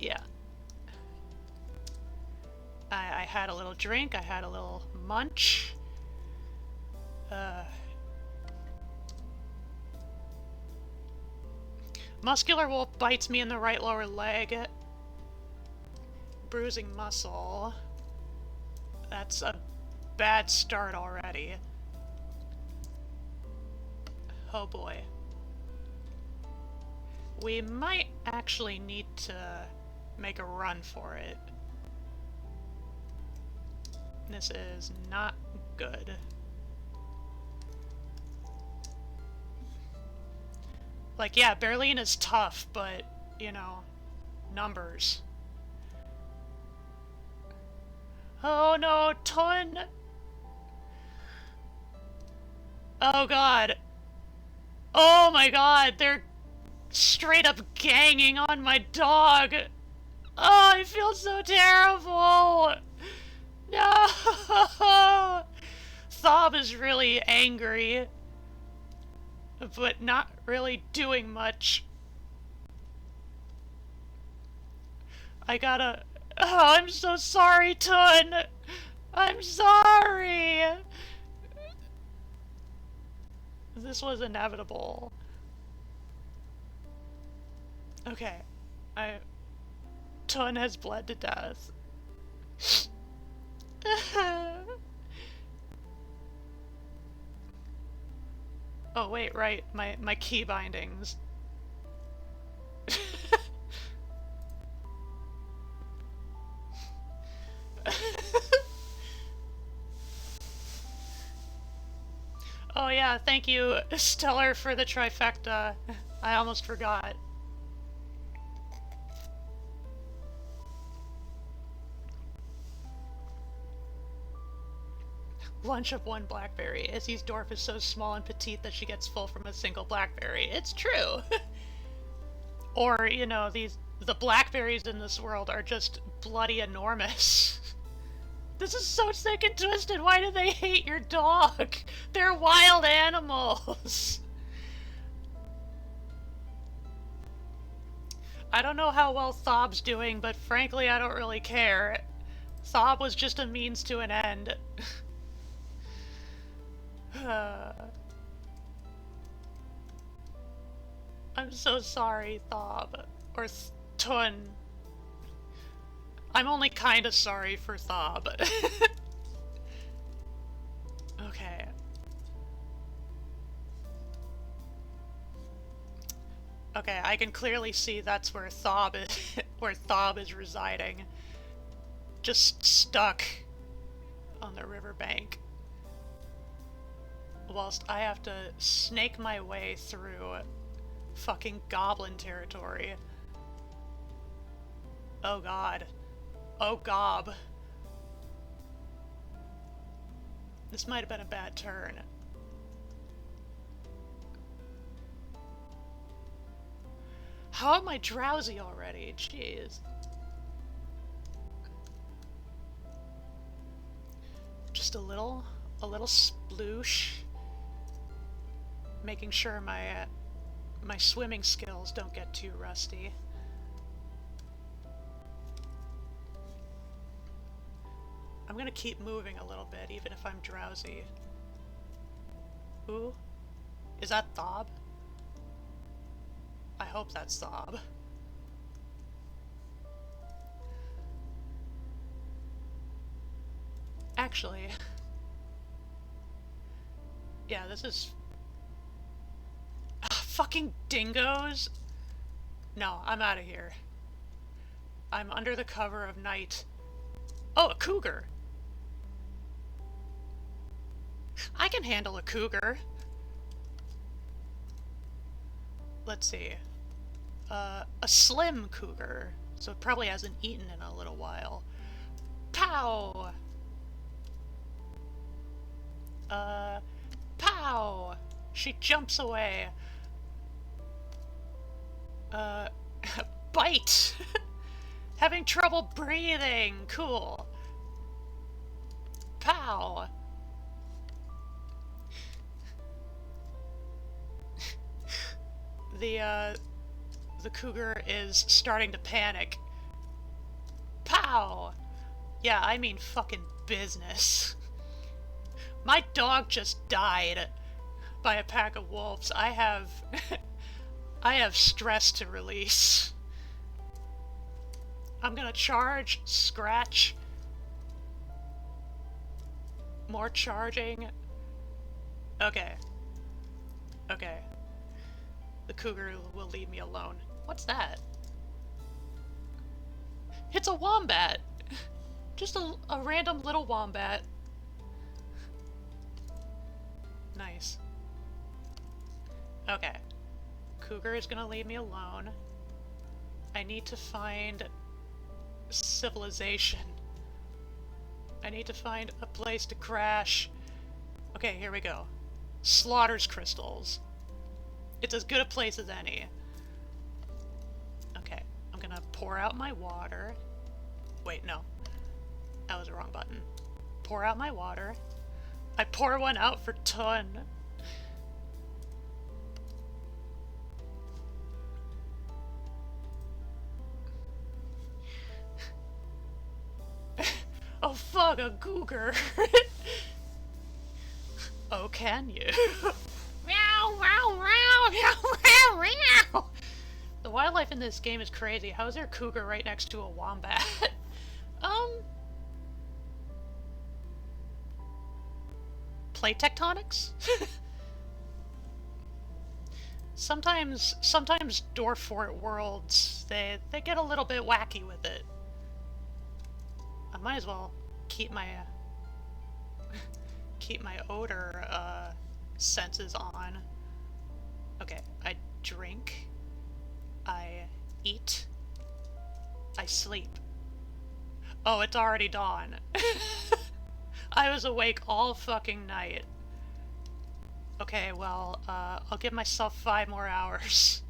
Yeah. I had a little drink, I had a little munch. Muscular wolf bites me in the right lower leg. Bruising muscle. That's a bad start already. Oh boy. We might actually need to make a run for it. This is not good. Like, yeah, Berlin is tough, but, you know, numbers. Oh no, Ton! Oh god. Oh my god, they're straight up ganging on my dog! Oh, I feel so terrible! No! Thob is really angry, but not really doing much. I gotta... Oh, I'm so sorry, Tun! I'm sorry! This was inevitable. Okay. Tun has bled to death. Oh wait, right, my key bindings. Oh yeah, thank you, Stellar, for the trifecta. I almost forgot. Lunch of one blackberry. Izzy's dwarf is so small and petite that she gets full from a single blackberry. It's true! Or, you know, these The blackberries in this world are just bloody enormous. This is so sick and twisted. Why do they hate your dog? They're wild animals. I don't know how well Thob's doing, but frankly, I don't really care. Thob was just a means to an end. I'm so sorry, Thob. Or Tun. I'm only kinda sorry for Thob. Okay. Okay, I can clearly see that's where Thob is where Thob is residing. Just stuck on the riverbank. Whilst I have to snake my way through fucking goblin territory. Oh god. Oh gob. This might have been a bad turn. How am I drowsy already? Jeez. Just a little sploosh. Making sure my swimming skills don't get too rusty. I'm gonna keep moving a little bit, even if I'm drowsy. Ooh. Is that Thob? I hope that's Thob. Actually... Yeah, this is... fucking dingoes? No, I'm out of here. I'm under the cover of night. Oh, a cougar! I can handle a cougar. Let's see. A slim cougar. So it probably hasn't eaten in a little while. Pow! Pow! She jumps away. Bite! Having trouble breathing! Cool. Pow! The cougar is starting to panic. Pow! Yeah, I mean fucking business. My dog just died by a pack of wolves. I have stress to release. I'm gonna charge, scratch. More charging. Okay. Okay. The cougar will leave me alone. What's that? It's a wombat! Just a random little wombat. Nice. Okay. Cougar is gonna leave me alone. I need to find civilization. I need to find a place to crash. Okay, here we go. Slaughter's crystals. It's as good a place as any. Okay, I'm gonna pour out my water. Wait, no. That was the wrong button. Pour out my water. I pour one out for Tun. Oh fuck, a cougar. Oh, can you? Meow, meow, meow, meow, meow, meow. The wildlife in this game is crazy. How is there a cougar right next to a wombat? Plate tectonics? Sometimes DWARF worlds, they get a little bit wacky with it. I might as well keep my odor senses on. Okay, I drink, I eat, I sleep. Oh, it's already dawn. I was awake all fucking night. Okay, well, I'll give myself 5 more hours.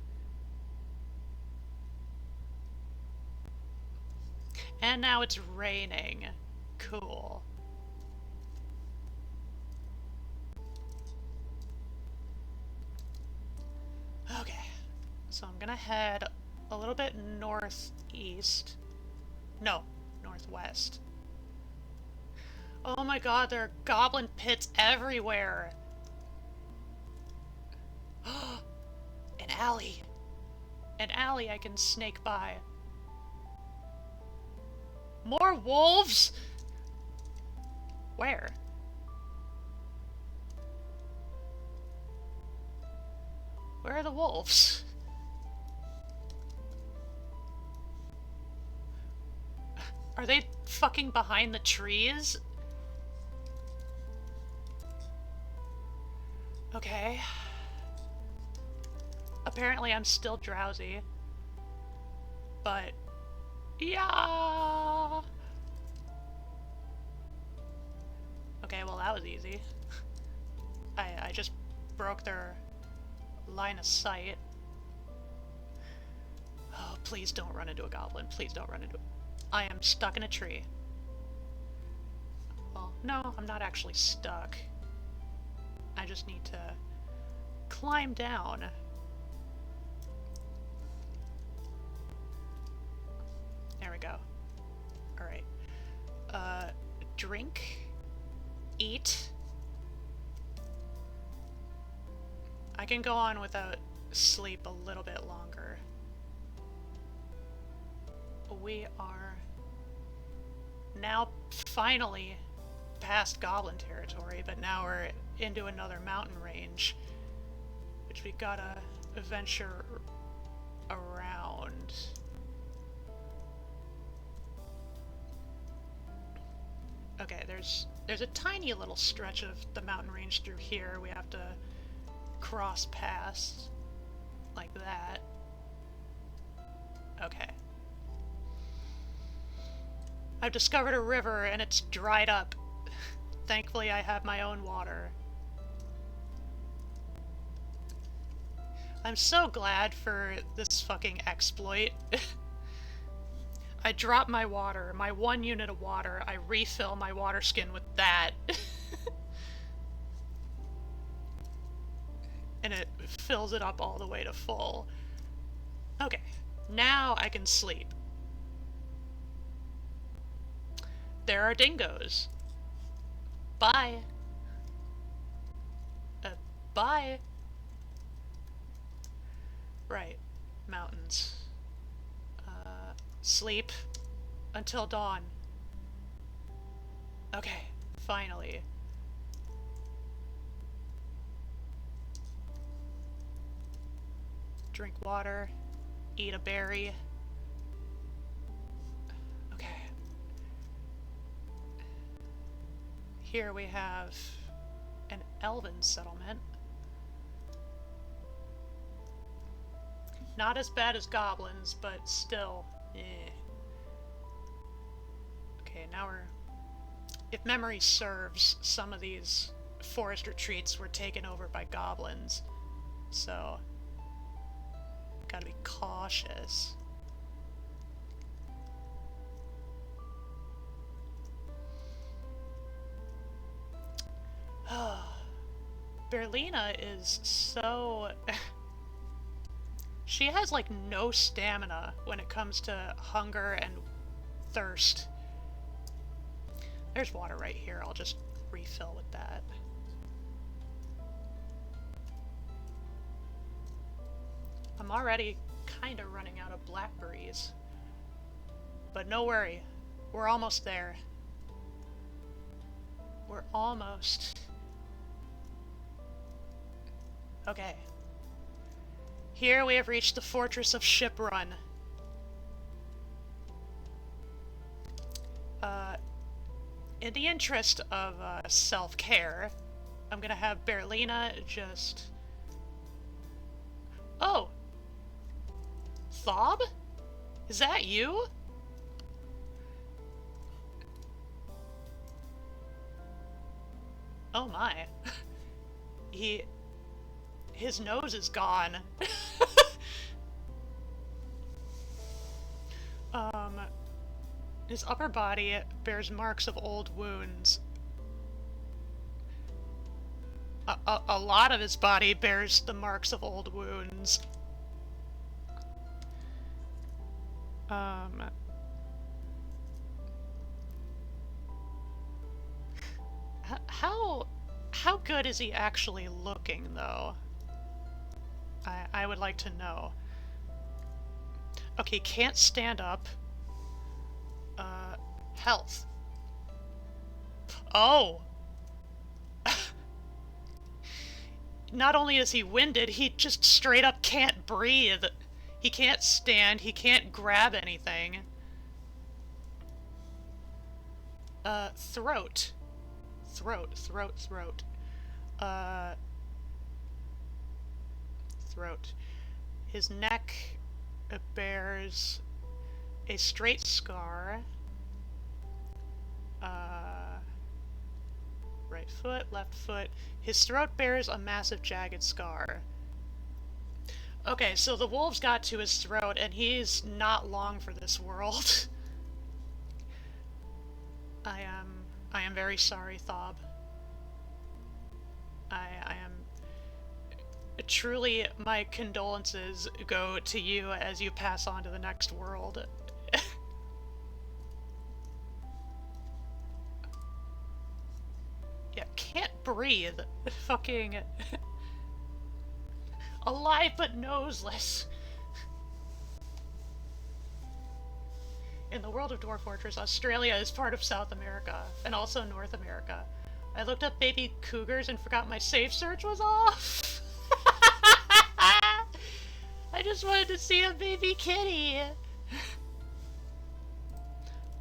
And now it's raining. Cool. Okay, so I'm gonna head a little bit northeast. No, northwest. Oh my god, there are goblin pits everywhere! An alley! An alley I can snake by. More wolves?! Where? Where are the wolves? Are they fucking behind the trees? Okay. Apparently I'm still drowsy. But... yeah! Okay, well that was easy. I just broke their line of sight. Oh, please don't run into a goblin. Please don't run into it. I am stuck in a tree. Well, no, I'm not actually stuck. I just need to climb down. There we go. Alright. Drink. Eat. I can go on without sleep a little bit longer. We are now finally past goblin territory, but now we're into another mountain range, which we gotta venture around. Okay, there's a tiny little stretch of the mountain range through here we have to cross past, like that. Okay. I've discovered a river and it's dried up. Thankfully I have my own water. I'm so glad for this fucking exploit. I drop my water, my 1 unit of water, I refill my water skin with that. And it fills it up all the way to full. Okay, now I can sleep. There are dingoes. Bye. Bye. Right, mountains. Sleep until dawn. Okay, finally. Drink water, eat a berry. Okay. Here we have an elven settlement. Not as bad as goblins, but still, eh. Okay, now we're... If memory serves, some of these forest retreats were taken over by goblins, so... Gotta be cautious. Berlina is so... She has, like, no stamina when it comes to hunger and thirst. There's water right here. I'll just refill with that. I'm already kind of running out of blackberries. But no worry. We're almost there. We're almost... Okay. Here we have reached the fortress of Shiprun. In the interest of self-care, I'm gonna have Berlina just... Oh! Thob? Is that you? Oh my. His nose is gone. His upper body bears marks of old wounds. A lot of his body bears the marks of old wounds. How good is he actually looking, though? I would like to know. Okay, can't stand up. Health. Oh! Not only is he winded, he just straight up can't breathe. He can't stand, he can't grab anything. Throat. Throat. Throat. His neck bears a straight scar. Right foot, left foot. His throat bears a massive jagged scar. Okay, so the wolves got to his throat, and he's not long for this world. I am very sorry, Thob. I am... Truly, my condolences go to you as you pass on to the next world. Yeah, can't breathe. Fucking... alive but noseless. In the world of Dwarf Fortress, Australia is part of South America, and also North America. I looked up baby cougars and forgot my safe search was off. I just wanted to see a baby kitty.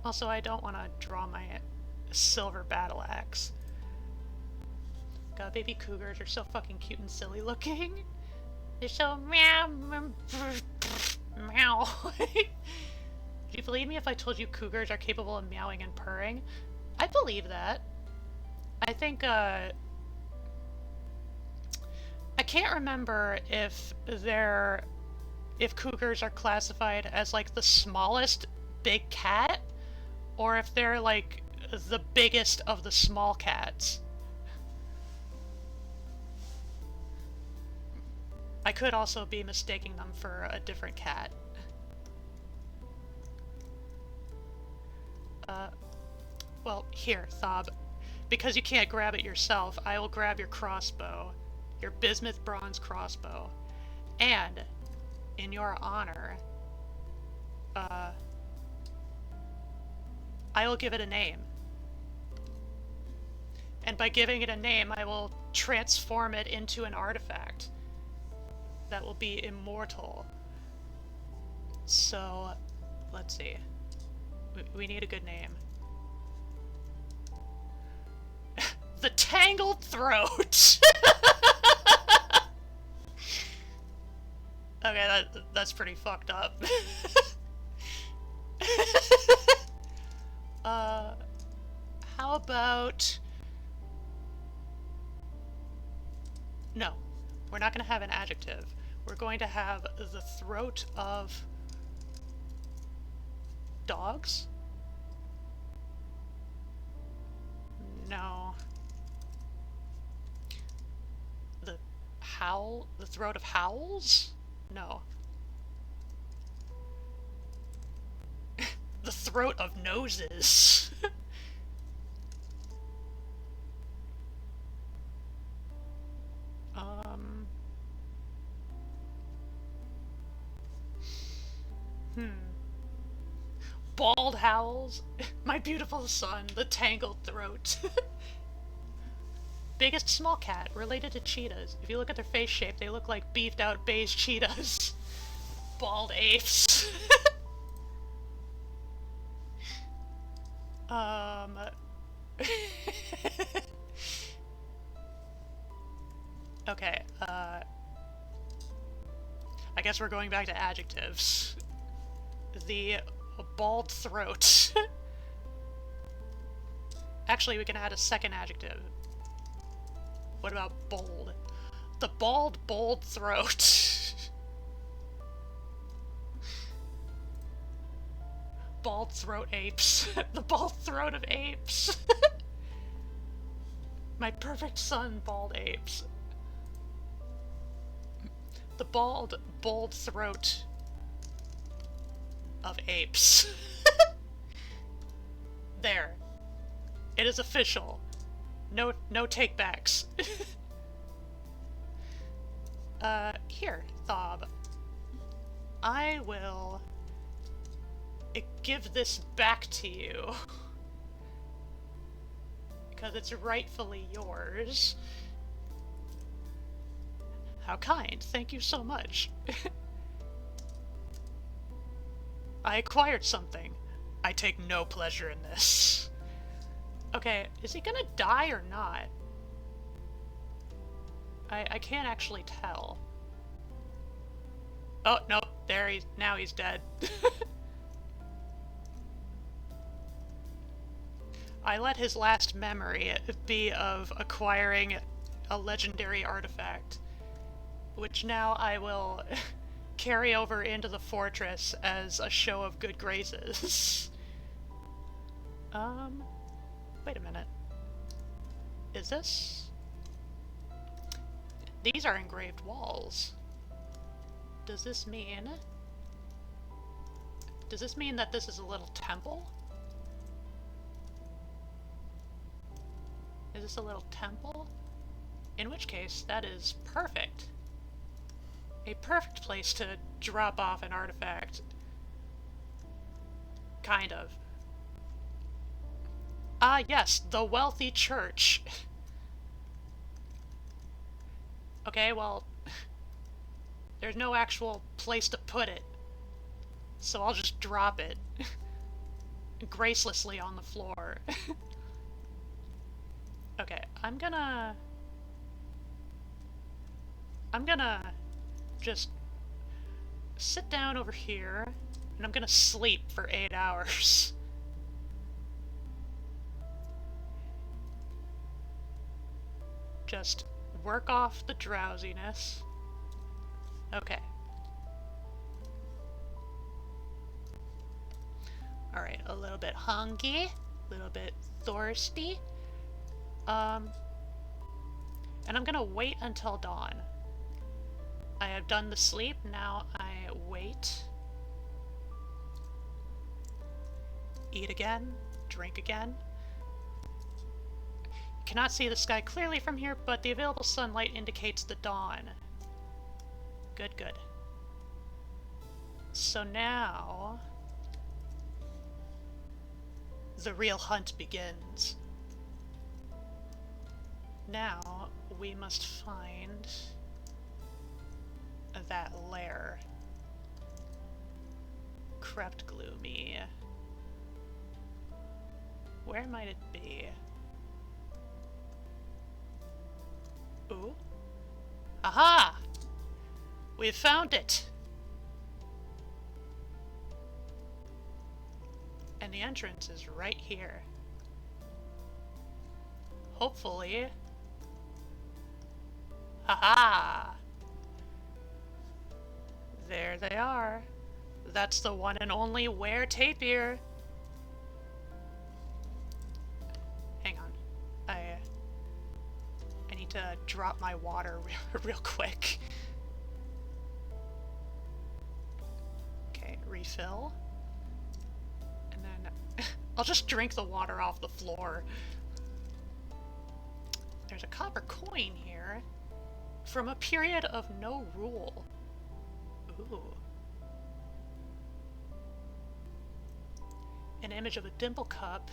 Also, I don't want to draw my silver battle axe. God, baby cougars are so fucking cute and silly looking. They're so meow, meow. Do you believe me if I told you cougars are capable of meowing and purring? I believe that. I think, I can't remember if cougars are classified as, like, the smallest big cat, or if they're, like, the biggest of the small cats. I could also be mistaking them for a different cat. Well, here, Thob. Because you can't grab it yourself, I will grab your crossbow. Your bismuth bronze crossbow. And, in your honor, I will give it a name. And by giving it a name, I will transform it into an artifact that will be immortal. So, let's see. We need a good name. The Tangled Throat! Okay, that's pretty fucked up. How about... No, we're not going to have an adjective. We're going to have the throat of dogs? No. The throat of howls? No. The throat of noses. Bald howls. My beautiful son, the tangled throat. Biggest small cat, related to cheetahs. If you look at their face shape, they look like beefed out beige cheetahs. Bald apes. Okay, I guess we're going back to adjectives. The bald throat. Actually, we can add a second adjective. What about bold? The bald, bold throat. bald throat apes. The bald throat of apes. My perfect son, bald apes. The bold throat of apes. There. It is official. No takebacks. Here, Thob. I will give this back to you. Because it's rightfully yours. How kind. Thank you so much. I acquired something. I take no pleasure in this. Okay, is he gonna die or not? I can't actually tell. Oh, no, there now he's dead. I let his last memory be of acquiring a legendary artifact, which now I will carry over into the fortress as a show of good graces. Wait a minute. Is this? These are engraved walls. Does this mean that this is a little temple? Is this a little temple? In which case, that is perfect. A perfect place to drop off an artifact. Kind of. Ah, yes, the wealthy church. Okay, well, there's no actual place to put it, so I'll just drop it gracelessly on the floor. Okay, I'm gonna just sit down over here, and I'm gonna sleep for 8 hours. Just work off the drowsiness. Okay. Alright, a little bit hungry, a little bit thirsty. And I'm gonna wait until dawn. I have done the sleep, now I wait. Eat again, drink again. Cannot see the sky clearly from here, but the available sunlight indicates the dawn. Good, good. So now the real hunt begins. Now we must find that lair. Crept gloomy. Where might it be? Ooh. Aha! We've found it! And the entrance is right here. Hopefully. Haha! There they are. That's the one and only Were-Tapir. Hang on. I need to drop my water real quick. Okay, refill. And then I'll just drink the water off the floor. There's a copper coin here from a period of no rule. Ooh. An image of a dimple cup,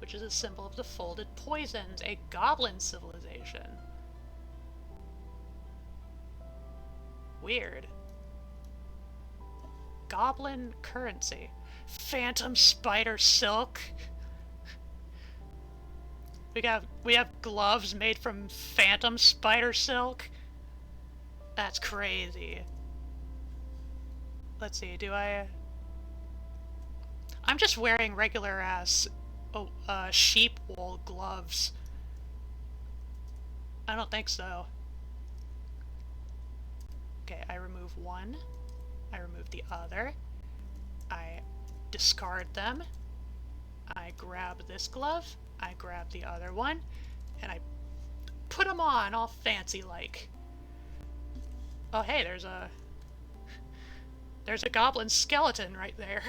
which is a symbol of the folded poisons, a goblin civilization. Weird. Goblin currency. Phantom spider silk. We have gloves made from phantom spider silk. That's crazy. Let's see, I'm just wearing regular ass sheep wool gloves. I don't think so. Okay, I remove one. I remove the other. I discard them. I grab this glove, I grab the other one, and I put them on all fancy-like. Oh hey, there's a goblin skeleton right there.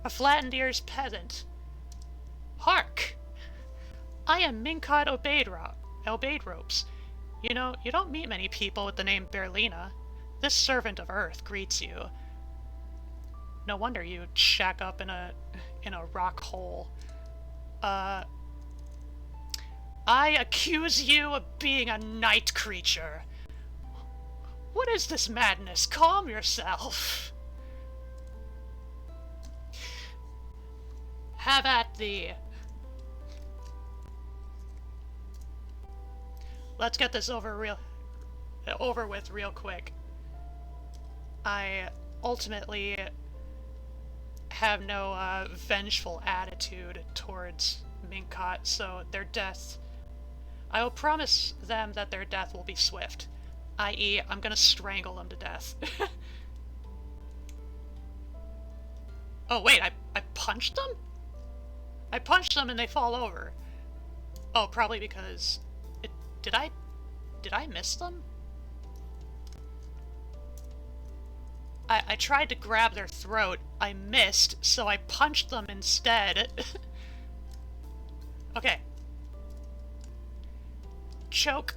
A flattened ears peasant. Hark! I am Minkot Obeyed Ropes. You know, you don't meet many people with the name Berlina. This servant of Earth greets you. No wonder you shack up in a rock hole. I accuse you of being a night creature. What is this madness? Calm yourself. Have at thee. Let's get this over with real quick. I ultimately have no vengeful attitude towards Minkot, so their death... I will promise them that their death will be swift. I.e., I'm gonna strangle them to death. Oh wait, I punched them? I punched them and they fall over. Oh, probably because... Did I miss them? I tried to grab their throat. I missed, so I punched them instead. Okay. Choke.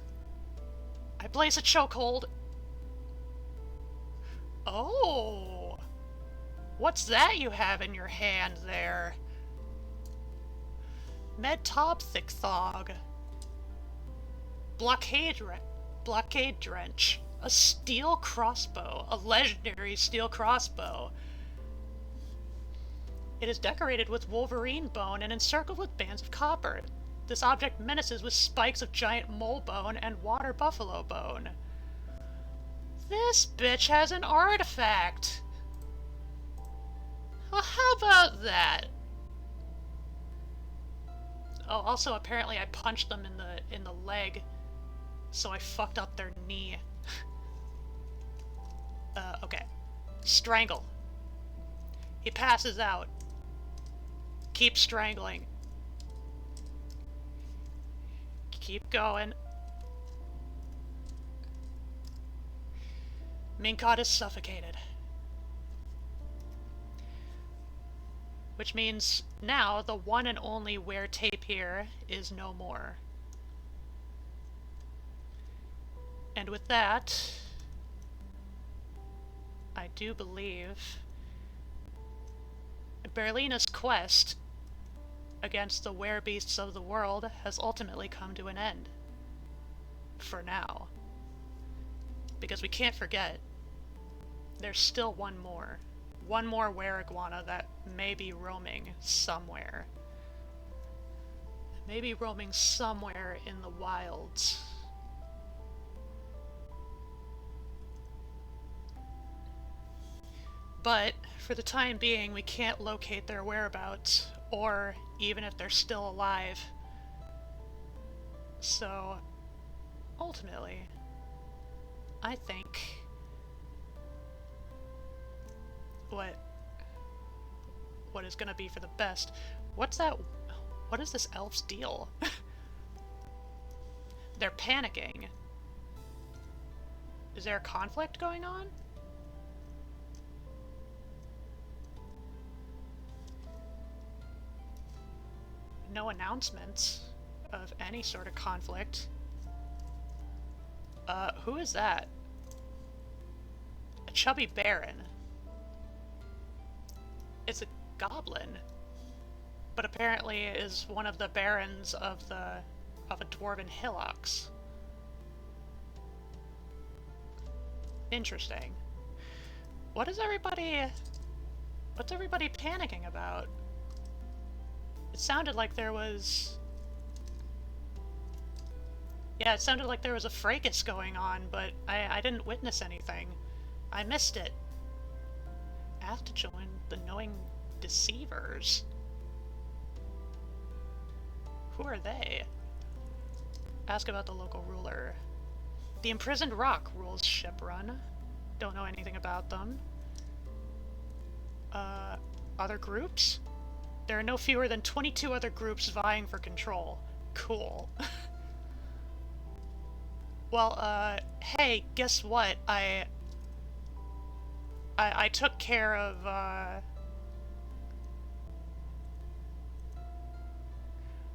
I place a chokehold. Oh! What's that you have in your hand there? Medtopthicthog. Blockade Drench. A steel crossbow. A legendary steel crossbow. It is decorated with wolverine bone and encircled with bands of copper. This object menaces with spikes of giant mole bone and water buffalo bone. This bitch has an artifact! Well, how about that? Oh, also apparently I punched them in the leg, so I fucked up their knee. Okay. Strangle. He passes out. Keep strangling. Keep going. Minkot is suffocated. Which means now the one and only wear tape here is no more. And with that, I do believe Berlina's quest against the werebeasts of the world has ultimately come to an end. For now. Because we can't forget, there's still one more. One more were-iguana that may be roaming somewhere. Maybe roaming somewhere in the wilds. But, for the time being, we can't locate their whereabouts, or even if they're still alive. So, ultimately, I think what is gonna be for the best. What's that? What is this elf's deal? They're panicking. Is there a conflict going on? No announcements of any sort of conflict. Who is that? A chubby baron. It's a goblin, but apparently is one of the barons of a dwarven hillocks. Interesting. What's everybody panicking about? It sounded like there was... Yeah, it sounded like there was a fracas going on, but I didn't witness anything. I missed it. Asked to join the knowing deceivers. Who are they? Ask about the local ruler. The imprisoned rock rules Shiprun. Don't know anything about them. Other groups? There are no fewer than 22 other groups vying for control. Cool. Well, hey, guess what? I took care of,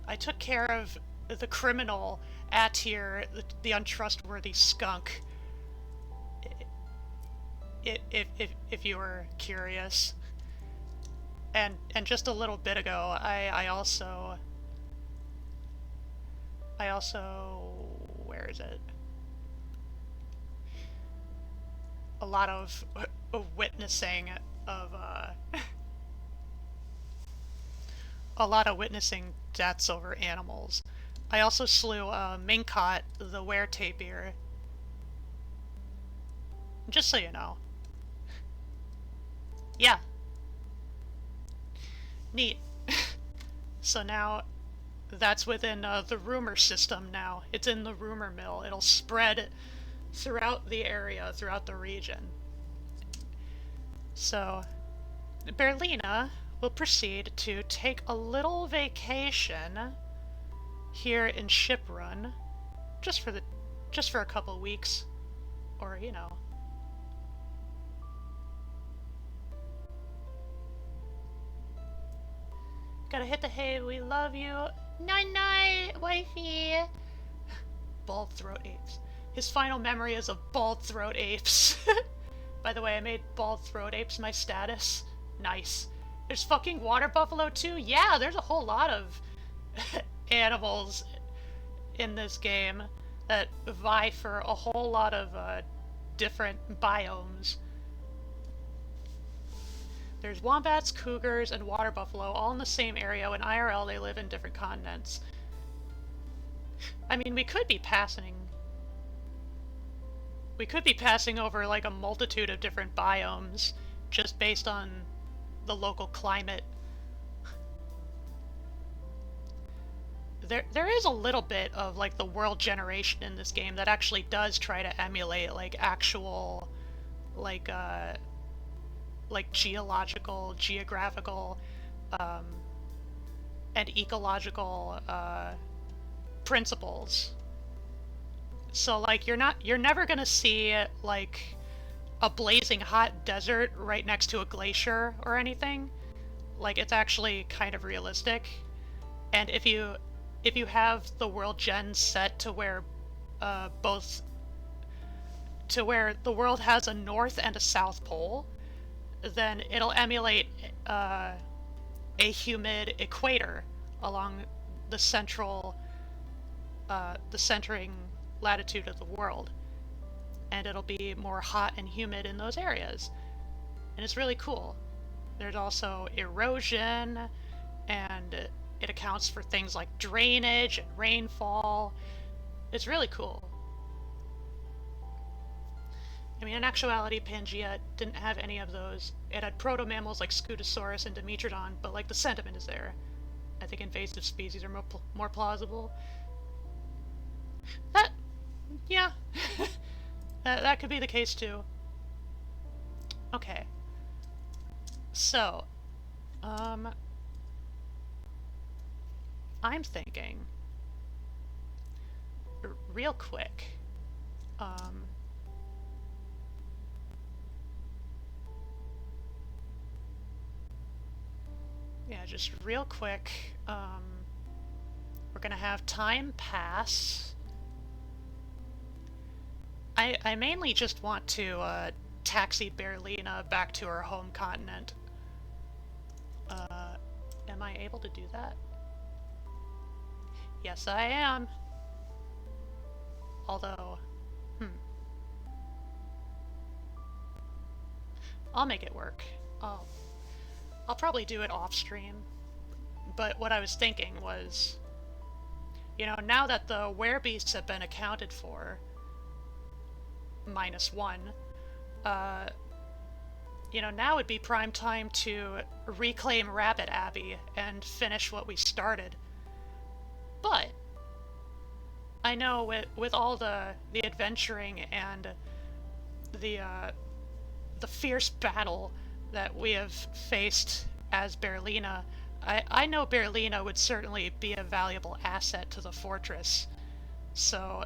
I took care of the criminal Atir, the untrustworthy skunk. If you were curious. And just a little bit ago, I also, where is it? A lot of witnessing of, a lot of witnessing deaths over animals. I also slew Minkot, the were-tapir. Just so you know. Yeah. Neat. So now, that's within the rumor system now. It's in the rumor mill. It'll spread throughout the area, throughout the region. So, Berlina will proceed to take a little vacation here in Shiprun, just for a couple weeks, or you know. Gotta hit the hay, we love you. Night-night, wifey! Bald throat apes. His final memory is of bald throat apes. By the way, I made bald throat apes my status. Nice. There's fucking water buffalo too? Yeah, there's a whole lot of animals in this game that vie for a whole lot of different biomes. There's wombats, cougars, and water buffalo all in the same area. When IRL they live in different continents. I mean, we could be passing over like a multitude of different biomes just based on the local climate. There is a little bit of like the world generation in this game that actually does try to emulate like actual like geological, geographical, and ecological principles. So like you're never gonna see like a blazing hot desert right next to a glacier or anything. Like it's actually kind of realistic. And if you have the world gen set to where to where the world has a north and a south pole, then it'll emulate a humid equator along the centering latitude of the world, and it'll be more hot and humid in those areas, and it's really cool. There's also erosion, and it accounts for things like drainage and rainfall. It's really cool. I mean, in actuality, Pangea didn't have any of those. It had proto-mammals like Scutosaurus and Dimetrodon, but like the sentiment is there. I think invasive species are more plausible. Yeah. that could be the case too. Okay. So, I'm thinking, real quick, yeah, just real quick, we're gonna have time pass. I mainly just want to taxi Berlina back to her home continent. Am I able to do that? Yes, I am. Although, I'll make it work. I'll probably do it off stream. But what I was thinking was, you know, now that the werebeasts have been accounted for, -1, you know, now would be prime time to reclaim Rabbit Abbey and finish what we started. But I know with all the adventuring and the fierce battle that we have faced as Berlina, I know Berlina would certainly be a valuable asset to the fortress. So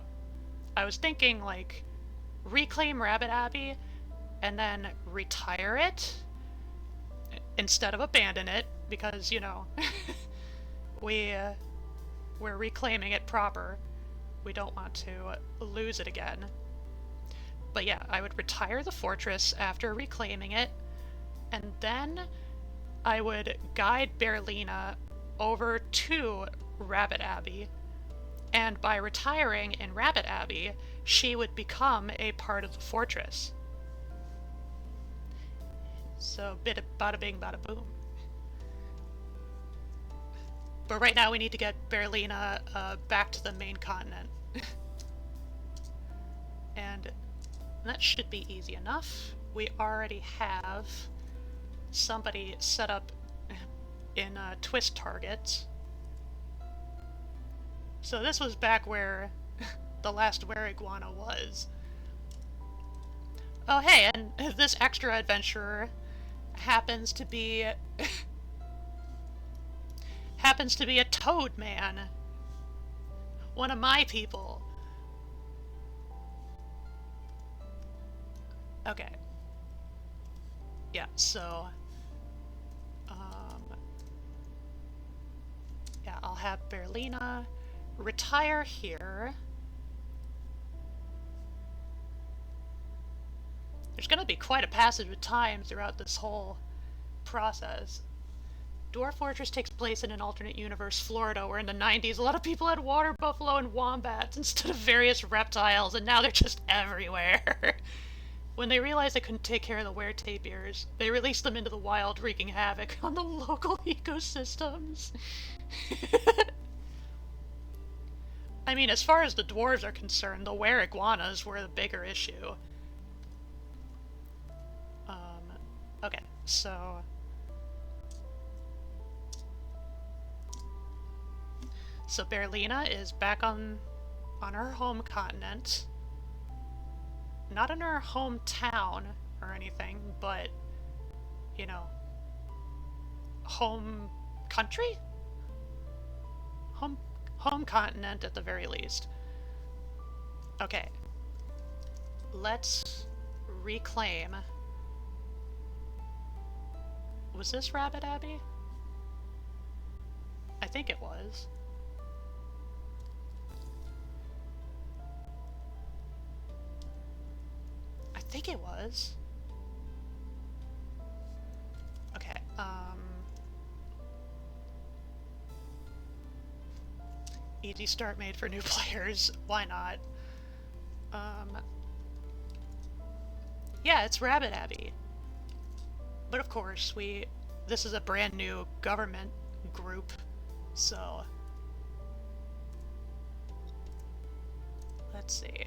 I was thinking, like, reclaim Rabbit Abbey and then retire it instead of abandon it, because, you know, we're reclaiming it proper. We don't want to lose it again. But yeah, I would retire the fortress after reclaiming it, and then I would guide Berlina over to Rabbit Abbey, and by retiring in Rabbit Abbey, she would become a part of the fortress. So, bada bing, bada boom. But right now we need to get Berlina back to the main continent. And that should be easy enough. We already have somebody set up in twist targets. So this was back where the last were-iguana was. Oh hey, and this extra adventurer happens to be a toad man. One of my people. Okay. Yeah, so yeah, I'll have Berlina retire here. There's gonna be quite a passage of time throughout this whole process. Dwarf Fortress takes place in an alternate universe, Florida, where in the 90s a lot of people had water buffalo and wombats instead of various reptiles, and now they're just everywhere. When they realized they couldn't take care of the were-tapirs, they released them into the wild, wreaking havoc on the local ecosystems. I mean, as far as the dwarves are concerned, the were-iguanas were the bigger issue. Okay, so Berlina is back on her home continent. Not in her hometown or anything, but, you know, home country? Home continent at the very least. Okay. Let's reclaim. Was this Rabbit Abbey? I think it was. I think it was. Okay, easy start made for new players. Why not? Yeah, it's Rabbit Abbey. But of course, this is a brand new government group, so let's see.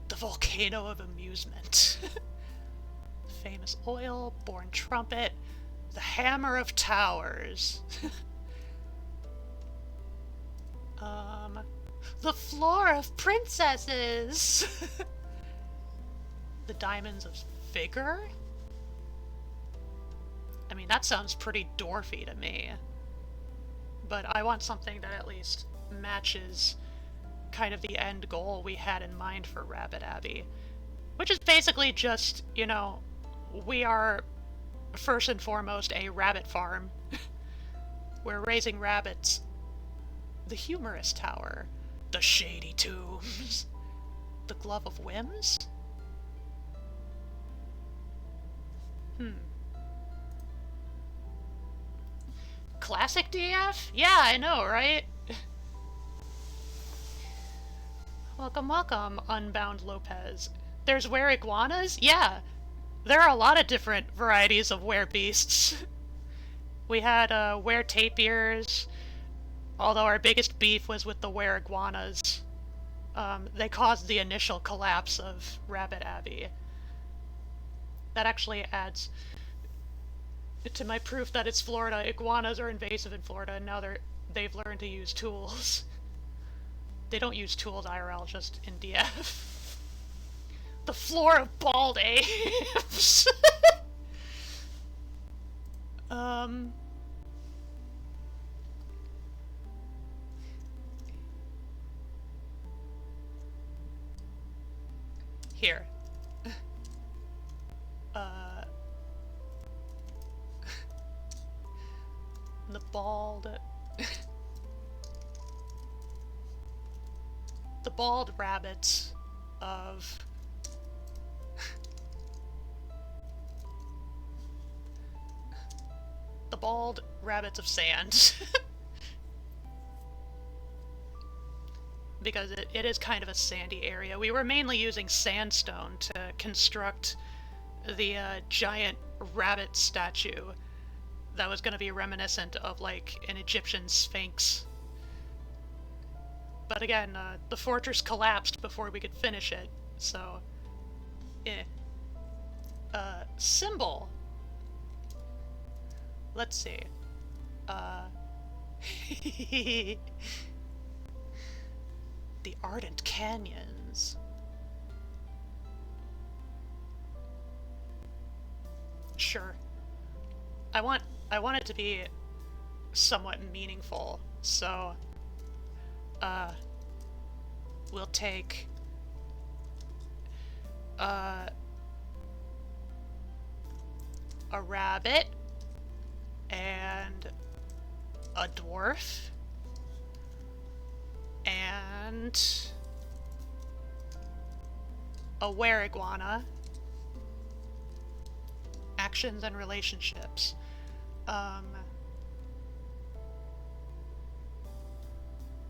The Volcano of Amusement. Famous Oil, Born Trumpet, The Hammer of Towers. The Floor of Princesses. The Diamonds of Vigor? I mean, that sounds pretty dwarfy to me. But I want something that at least matches kind of the end goal we had in mind for Rabbit Abbey. Which is basically just, you know, we are first and foremost a rabbit farm. We're raising rabbits. The Humorous Tower. The Shady Tombs. The Glove of Whims? Classic DF? Yeah, I know, right? Welcome, welcome, Unbound Lopez. There's were-iguanas? Yeah! There are a lot of different varieties of were-beasts. We had were-tapirs, although our biggest beef was with the were-iguanas. They caused the initial collapse of Rabbit Abbey. That actually adds to my proof that it's Florida. Iguanas are invasive in Florida, and now they've learned to use tools. They don't use tools IRL, just in DF. The floor of bald apes. um... Here. The bald... the bald rabbits of... the bald rabbits of sand. Because it is kind of a sandy area. We were mainly using sandstone to construct the giant rabbit statue that was going to be reminiscent of, like, an Egyptian sphinx. But again, the fortress collapsed before we could finish it, so... eh. Symbol! Let's see. The Ardent Canyons. Sure. I want it to be somewhat meaningful, so we'll take a rabbit and a dwarf and a were-iguana. Actions and relationships.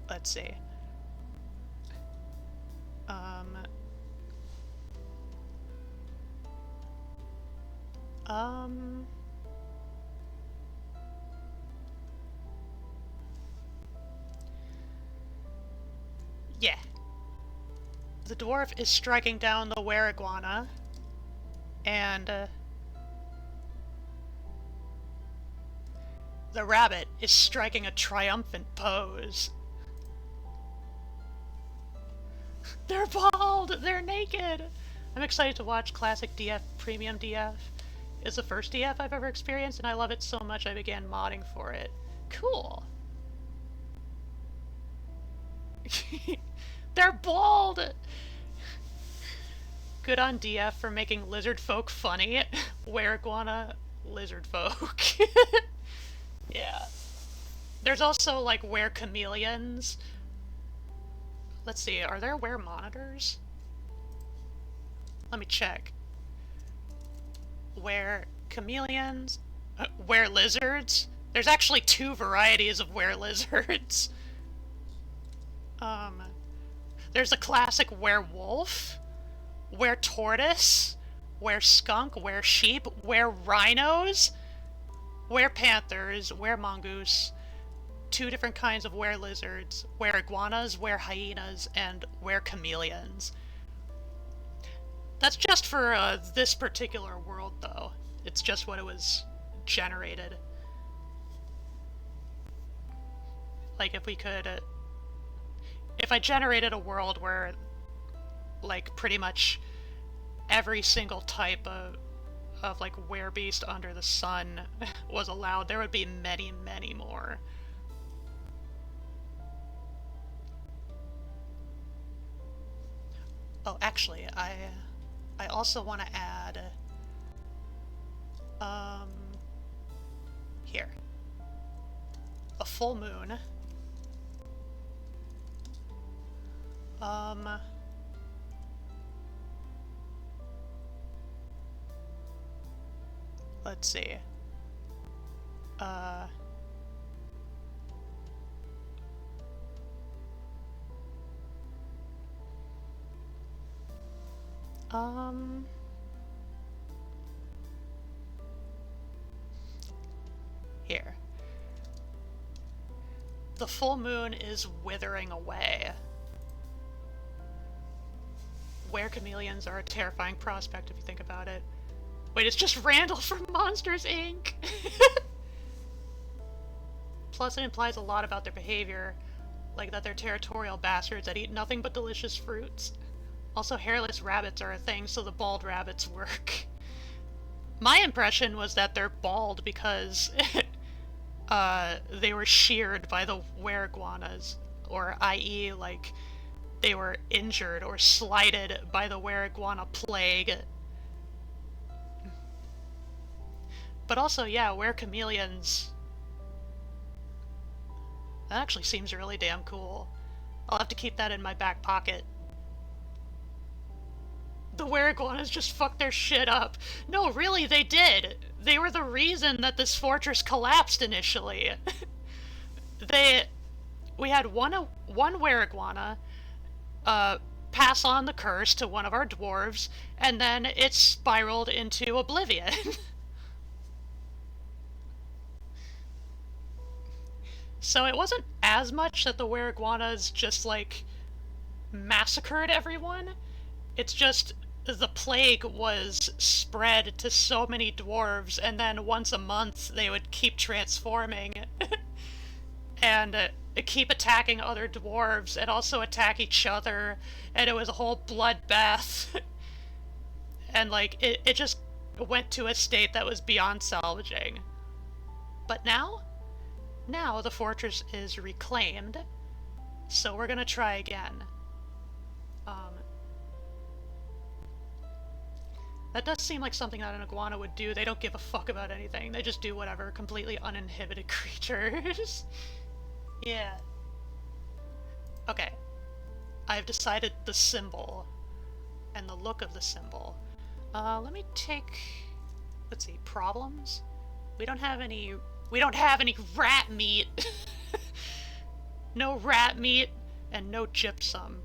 Let's see. Yeah. The dwarf is striking down the were-iguana, and the rabbit is striking a triumphant pose. They're bald! They're naked! I'm excited to watch classic DF Premium DF. It's the first DF I've ever experienced, and I love it so much I began modding for it. Cool! They're bald! Good on DF for making lizard folk funny. Were-iguana lizard folk. Yeah. There's also, like, were-chameleons. Let's see, are there were-monitors? Let me check. Were-chameleons? Were-lizards? There's actually 2 varieties of were-lizards. There's a classic werewolf, were-tortoise, were-skunk, were-sheep, were-rhinos, were-panthers, were-mongoose, 2 different kinds of were-lizards, were-iguanas, were-hyenas, and were-chameleons. That's just for this particular world, though. It's just what it was generated. Like, if we could... if I generated a world where, like, pretty much every single type of like, werebeast under the sun was allowed, there would be many, many more. Oh, actually, I also want to add, here, a full moon. Let's see. Here. The full moon is withering away. Were-chameleons are a terrifying prospect if you think about it. Wait, it's just Randall from Monsters, Inc. Plus, it implies a lot about their behavior, like that they're territorial bastards that eat nothing but delicious fruits. Also, hairless rabbits are a thing, so the bald rabbits work. My impression was that they're bald because they were sheared by the were-iguanas, or i.e., like, they were injured or slighted by the were-iguana plague. But also, yeah, were-chameleons. That actually seems really damn cool. I'll have to keep that in my back pocket. The were-iguanas just fucked their shit up. No, really, they did. They were the reason that this fortress collapsed initially. We had one were-iguana pass on the curse to one of our dwarves, and then it spiraled into oblivion. So it wasn't as much that the were-iguanas just, like, massacred everyone. It's just the plague was spread to so many dwarves, and then once a month they would keep transforming and keep attacking other dwarves and also attack each other, and it was a whole bloodbath. And, like, it just went to a state that was beyond salvaging. But now the fortress is reclaimed, so we're gonna try again. That does seem like something that an iguana would do. They don't give a fuck about anything. They just do whatever. Completely uninhibited creatures. Yeah. Okay. I've decided the symbol and the look of the symbol. Let me take... Let's see, problems? We don't have any rat meat! No rat meat and no gypsum.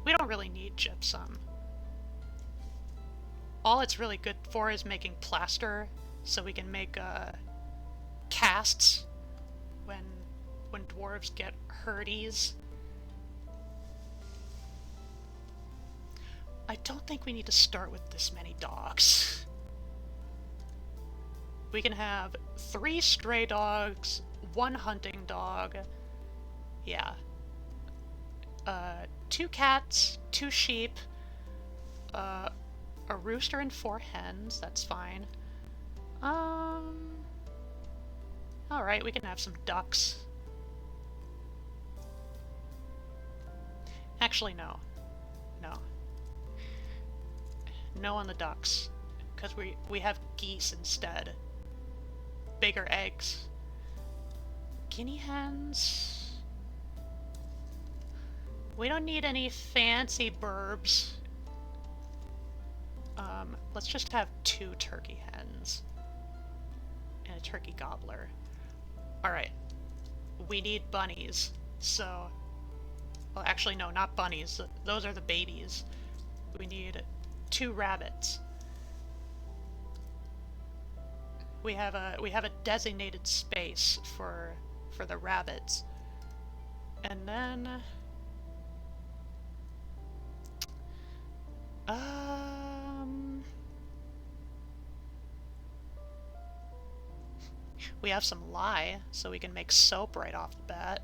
We don't really need gypsum. All it's really good for is making plaster, so we can make casts when dwarves get hurties. I don't think we need to start with this many dogs. We can have 3 stray dogs, 1 hunting dog, yeah. 2 cats, 2 sheep, a rooster and 4 hens, that's fine. Alright, we can have some ducks. Actually, no. No. No on the ducks, because we have geese instead. Bigger eggs. Guinea hens. We don't need any fancy burbs. Let's just have 2 turkey hens. And a turkey gobbler. Alright. We need bunnies, so... Well, actually, no, not bunnies. Those are the babies. We need 2 rabbits. We have a designated space for the rabbits. And then... we have some lye, so we can make soap right off the bat.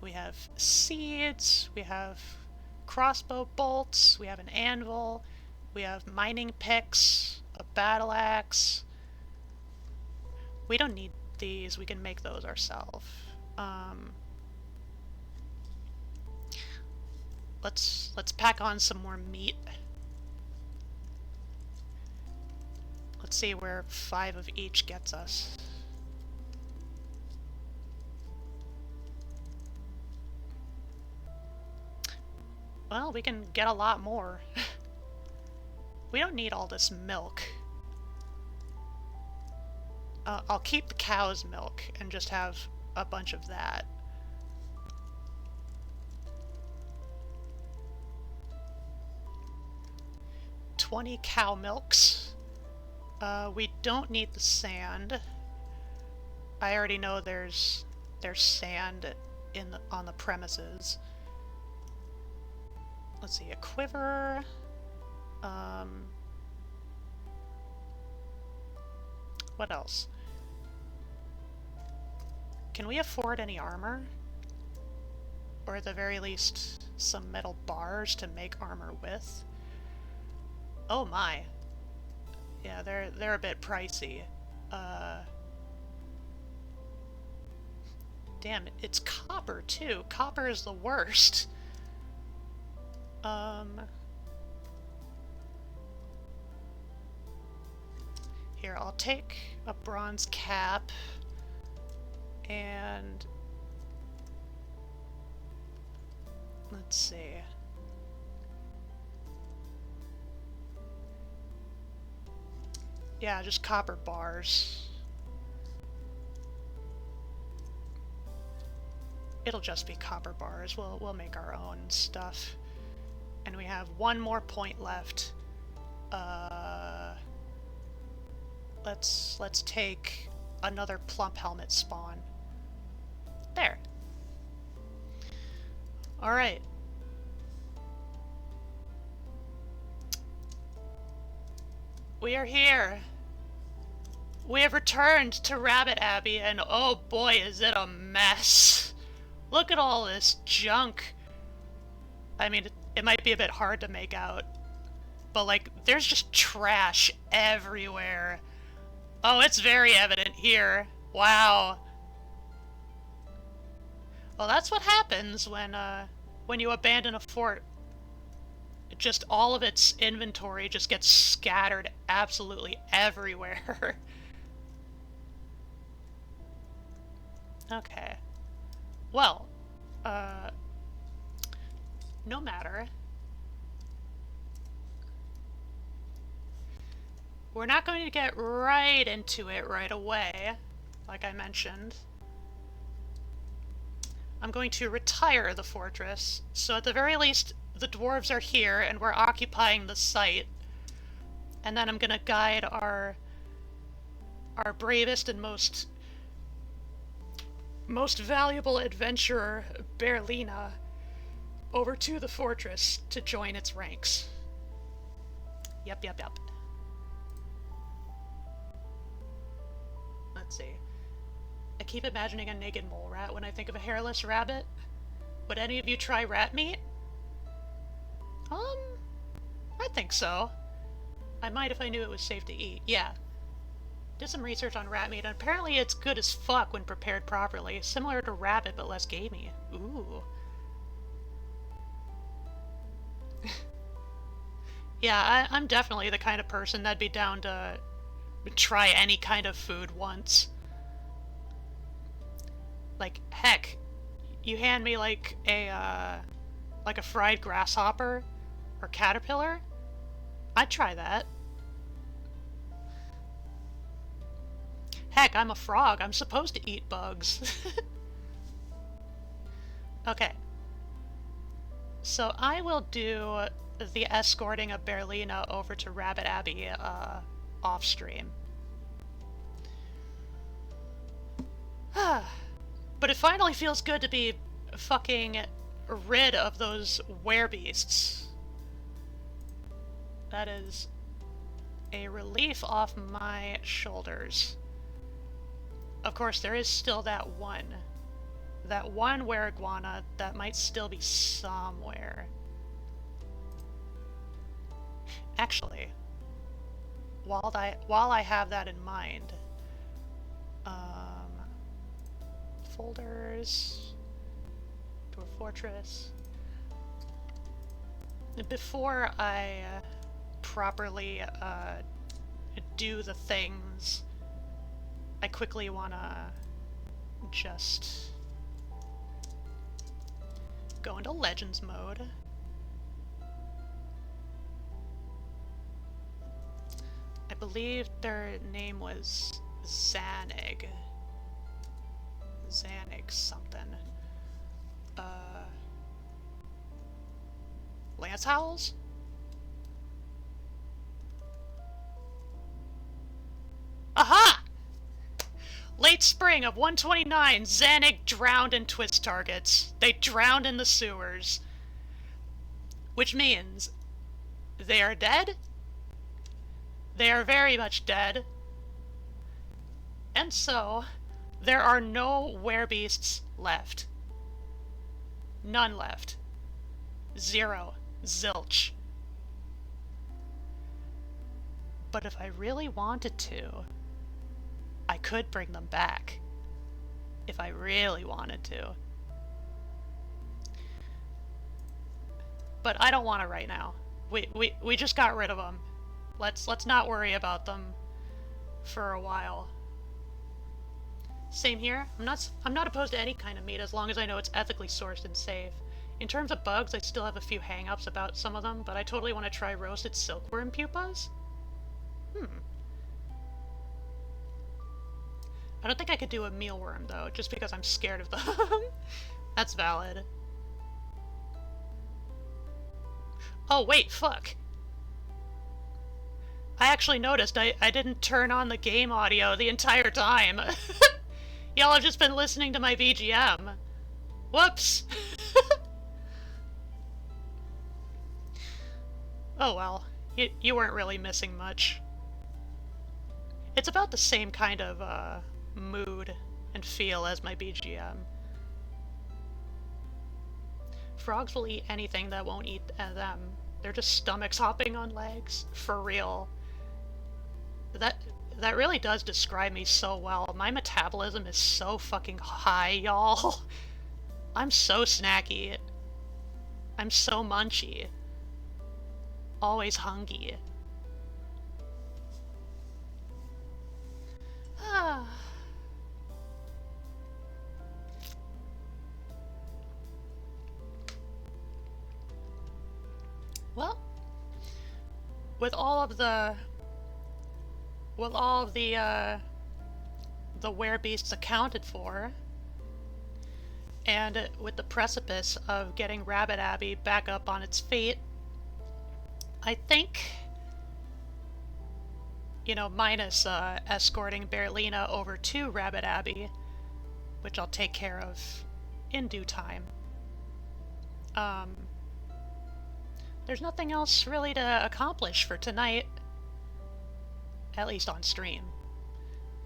We have seeds, we have crossbow bolts, we have an anvil, we have mining picks, a battle axe. We don't need these, we can make those ourselves. Let's pack on some more meat. Let's see where 5 of each gets us. Well, we can get a lot more. We don't need all this milk. I'll keep the cow's milk and just have a bunch of that. $20 cow milks. We don't need the sand. I already know there's sand on the premises. Let's see, a quiver. What else? Can we afford any armor? or at the very least, some metal bars to make armor with. Oh my. Yeah, they're a bit pricey. Damn, it's copper too. Copper is the worst. Here, I'll take a bronze cap and let's see. Yeah, just copper bars. It'll just be copper bars. We'll make our own stuff. And we have one more point left. Let's take another plump helmet spawn. There. All right. We are here. We have returned to Rabbit Abbey, and oh boy, is it a mess. Look at all this junk. I mean, it might be a bit hard to make out, but like, there's just trash everywhere. Oh, it's very evident here. Wow. Well, that's what happens when you abandon a fort. Just all of its inventory just gets scattered absolutely everywhere. Okay. Well, no matter. We're not going to get right into it right away, like I mentioned. I'm going to retire the fortress, so at the very least, the dwarves are here and we're occupying the site. And then I'm gonna guide our bravest and most valuable adventurer, Berlina, over to the fortress to join its ranks. Yep. Let's see. I keep imagining a naked mole rat when I think of a hairless rabbit. Would any of you try rat meat? I think so. I might if I knew it was safe to eat. Yeah. Did some research on rat meat, and apparently it's good as fuck when prepared properly. Similar to rabbit, but less gamey. Ooh. Yeah, I'm definitely the kind of person that'd be down to try any kind of food once. Like, heck, you hand me like a fried grasshopper or caterpillar, I'd try that. Heck, I'm a frog. I'm supposed to eat bugs. Okay. So I will do the escorting of Berlina over to Rabbit Abbey off stream. But it finally feels good to be fucking rid of those werebeasts. That is a relief off my shoulders. Of course, there is still that one were-iguana that might still be somewhere. Actually, while I have that in mind, folders, Dwarf Fortress. Before I properly do the things, I quickly wanna just go into Legends mode. I believe their name was Zanig. Zanig something. Lance Howls? Aha! Late spring of 129, Zanig drowned in twist targets. They drowned in the sewers. Which means they are dead? They are very much dead. And so, there are no werebeasts left. None left. Zero. Zilch. But if I really wanted to, I could bring them back. If I really wanted to. But I don't want to right now. We just got rid of them. Let's not worry about them for a while. Same here. I'm not opposed to any kind of meat as long as I know it's ethically sourced and safe. In terms of bugs, I still have a few hang-ups about some of them, but I totally want to try roasted silkworm pupas. I don't think I could do a mealworm though, just because I'm scared of them. That's valid. Oh wait, fuck. I actually noticed I didn't turn on the game audio the entire time. Y'all have just been listening to my VGM. Whoops! Oh well, you weren't really missing much. It's about the same kind of mood and feel as my BGM. Frogs will eat anything that won't eat them. They're just stomachs hopping on legs. For real. That really does describe me so well. My metabolism is so fucking high, y'all. I'm so snacky. I'm so munchy. Always hungry. Well, with all of the werebeasts accounted for, and with the precipice of getting Rabbit Abbey back up on its feet, I think, you know, minus escorting Berlina over to Rabbit Abbey, which I'll take care of in due time. There's nothing else really to accomplish for tonight, at least on stream.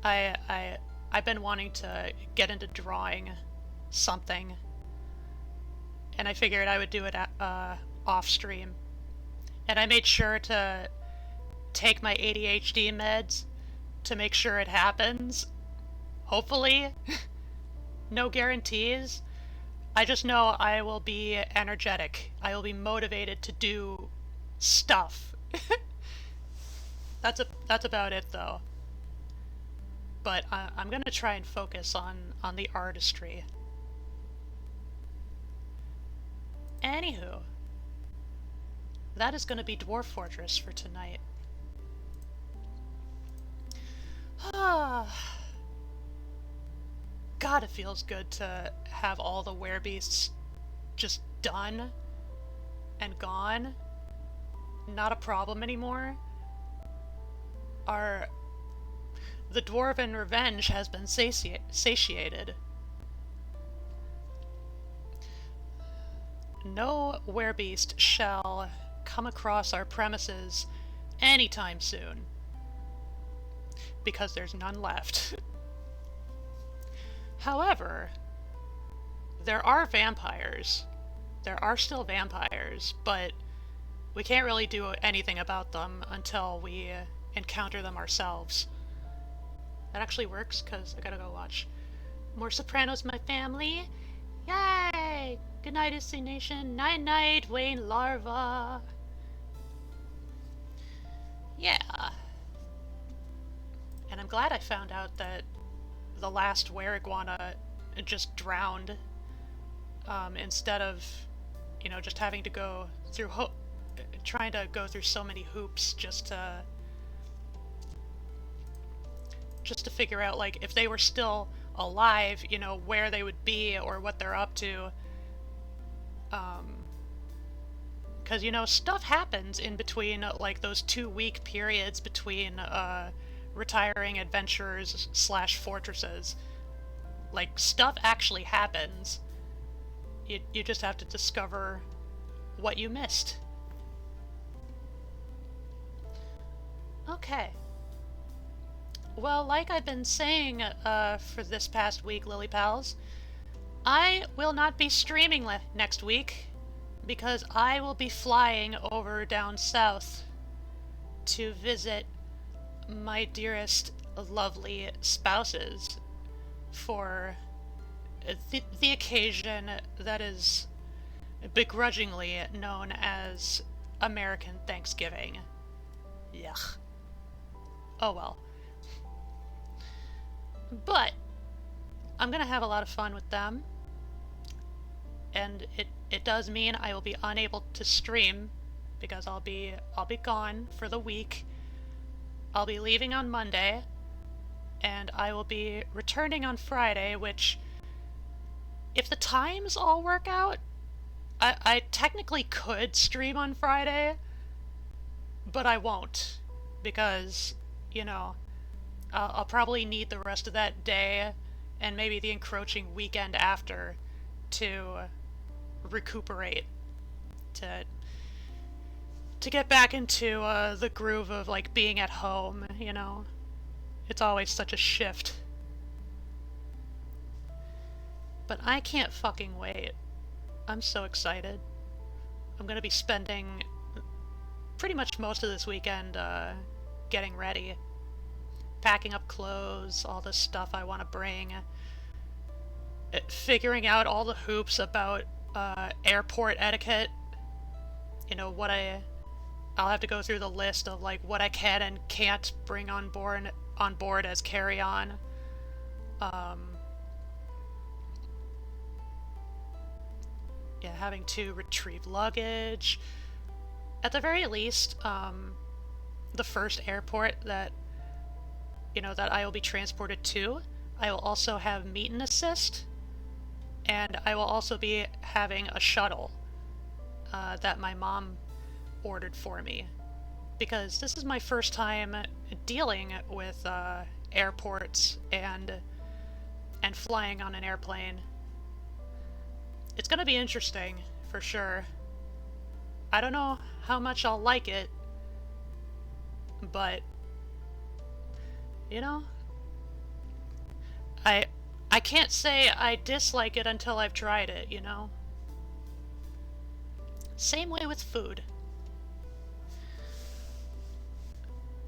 I've been wanting to get into drawing something, and I figured I would do it off stream. And I made sure to take my ADHD meds to make sure it happens. Hopefully. No guarantees. I just know I will be energetic. I will be motivated to do stuff. That's about it, though. But I'm gonna try and focus on the artistry. Anywho, that is gonna be Dwarf Fortress for tonight. God, it feels good to have all the werebeasts just done and gone. Not a problem anymore. The dwarven revenge has been satiated. No werebeast shall come across our premises anytime soon, because there's none left. However, there are vampires. There are still vampires, but we can't really do anything about them until we encounter them ourselves. That actually works, because I gotta go watch more Sopranos, my family. Yay! Good night, Issy Nation. Night night, Wayne Larva. Yeah. And I'm glad I found out that the last were-iguana just drowned, instead of, you know, just having to go through trying to go through so many hoops just to figure out, like, if they were still alive, you know, where they would be or what they're up to. Because, you know, stuff happens in between, like, those 2-week periods between retiring adventurers / fortresses. Like, stuff actually happens. You just have to discover what you missed. Okay. Well, like I've been saying for this past week, Lily Pals, I will not be streaming next week because I will be flying over down south to visit my dearest lovely spouses for the occasion that is begrudgingly known as American Thanksgiving. Yuck. Oh well. But I'm gonna have a lot of fun with them, and it does mean I will be unable to stream because I'll be gone for the week. I'll be leaving on Monday, and I will be returning on Friday, which, if the times all work out, I technically could stream on Friday, but I won't, because, you know, I'll probably need the rest of that day and maybe the encroaching weekend after to recuperate, to get back into the groove of, like, being at home, you know? It's always such a shift. But I can't fucking wait. I'm so excited. I'm gonna be spending pretty much most of this weekend getting ready. Packing up clothes, all the stuff I want to bring. Figuring out all the hoops about airport etiquette. You know, I'll have to go through the list of, like, what I can and can't bring on board as carry-on. Yeah, having to retrieve luggage. At the very least, the first airport that I will be transported to, I will also have meet and assist, and I will also be having a shuttle that my mom ordered for me, because this is my first time dealing with airports and flying on an airplane. It's gonna be interesting, for sure. I don't know how much I'll like it, but, you know, I can't say I dislike it until I've tried it, you know? Same way with food.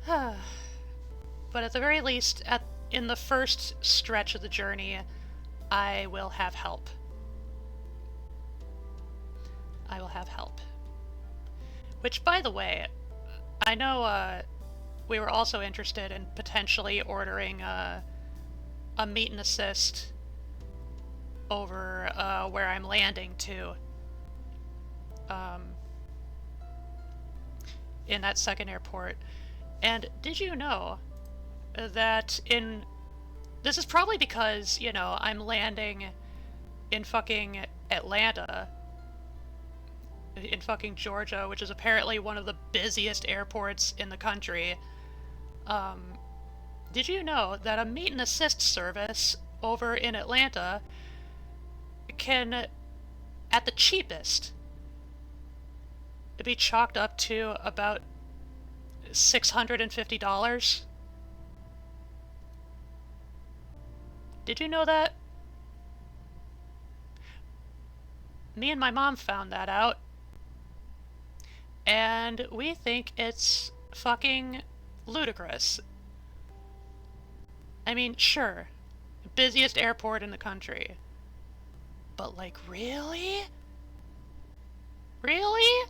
But at the very least, in the first stretch of the journey, I will have help. I will have help. Which, by the way, I know we were also interested in potentially ordering a meet and assist over where I'm landing to. In that second airport. And did you know that this is probably because, you know, I'm landing in fucking Atlanta, in fucking Georgia, which is apparently one of the busiest airports in the country. Did you know that a meet and assist service over in Atlanta can, at the cheapest, be chalked up to about $650? Did you know that? Me and my mom found that out, and we think it's fucking ludicrous. I mean, sure, busiest airport in the country, but, like, really? Really?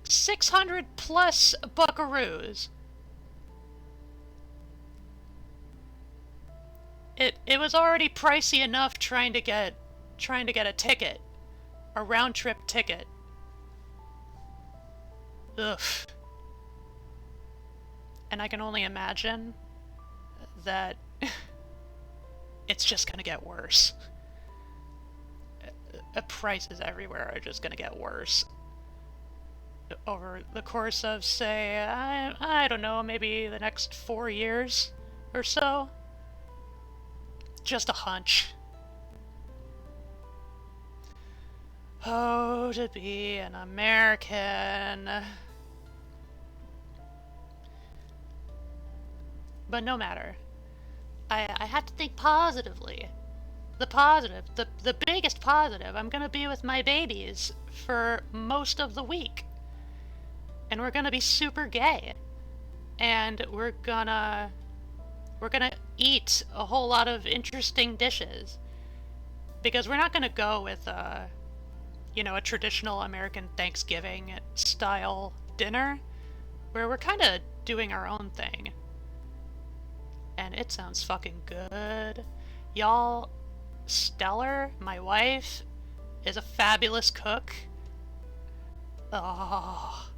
600 plus buckaroos. It was already pricey enough trying to get a ticket, a round trip ticket. Ugh. And I can only imagine that it's just gonna get worse. Prices everywhere are just gonna get worse. Over the course of, say, I don't know, maybe the next 4 years or so. Just a hunch. Oh, to be an American. But no matter. I had to think positively. the positive, the biggest positive, I'm gonna be with my babies for most of the week. And we're gonna be super gay. And we're gonna eat a whole lot of interesting dishes. Because we're not gonna go with a traditional American Thanksgiving style dinner where we're kind of doing our own thing. And it sounds fucking good. Y'all, Stellar, my wife, is a fabulous cook. Oh,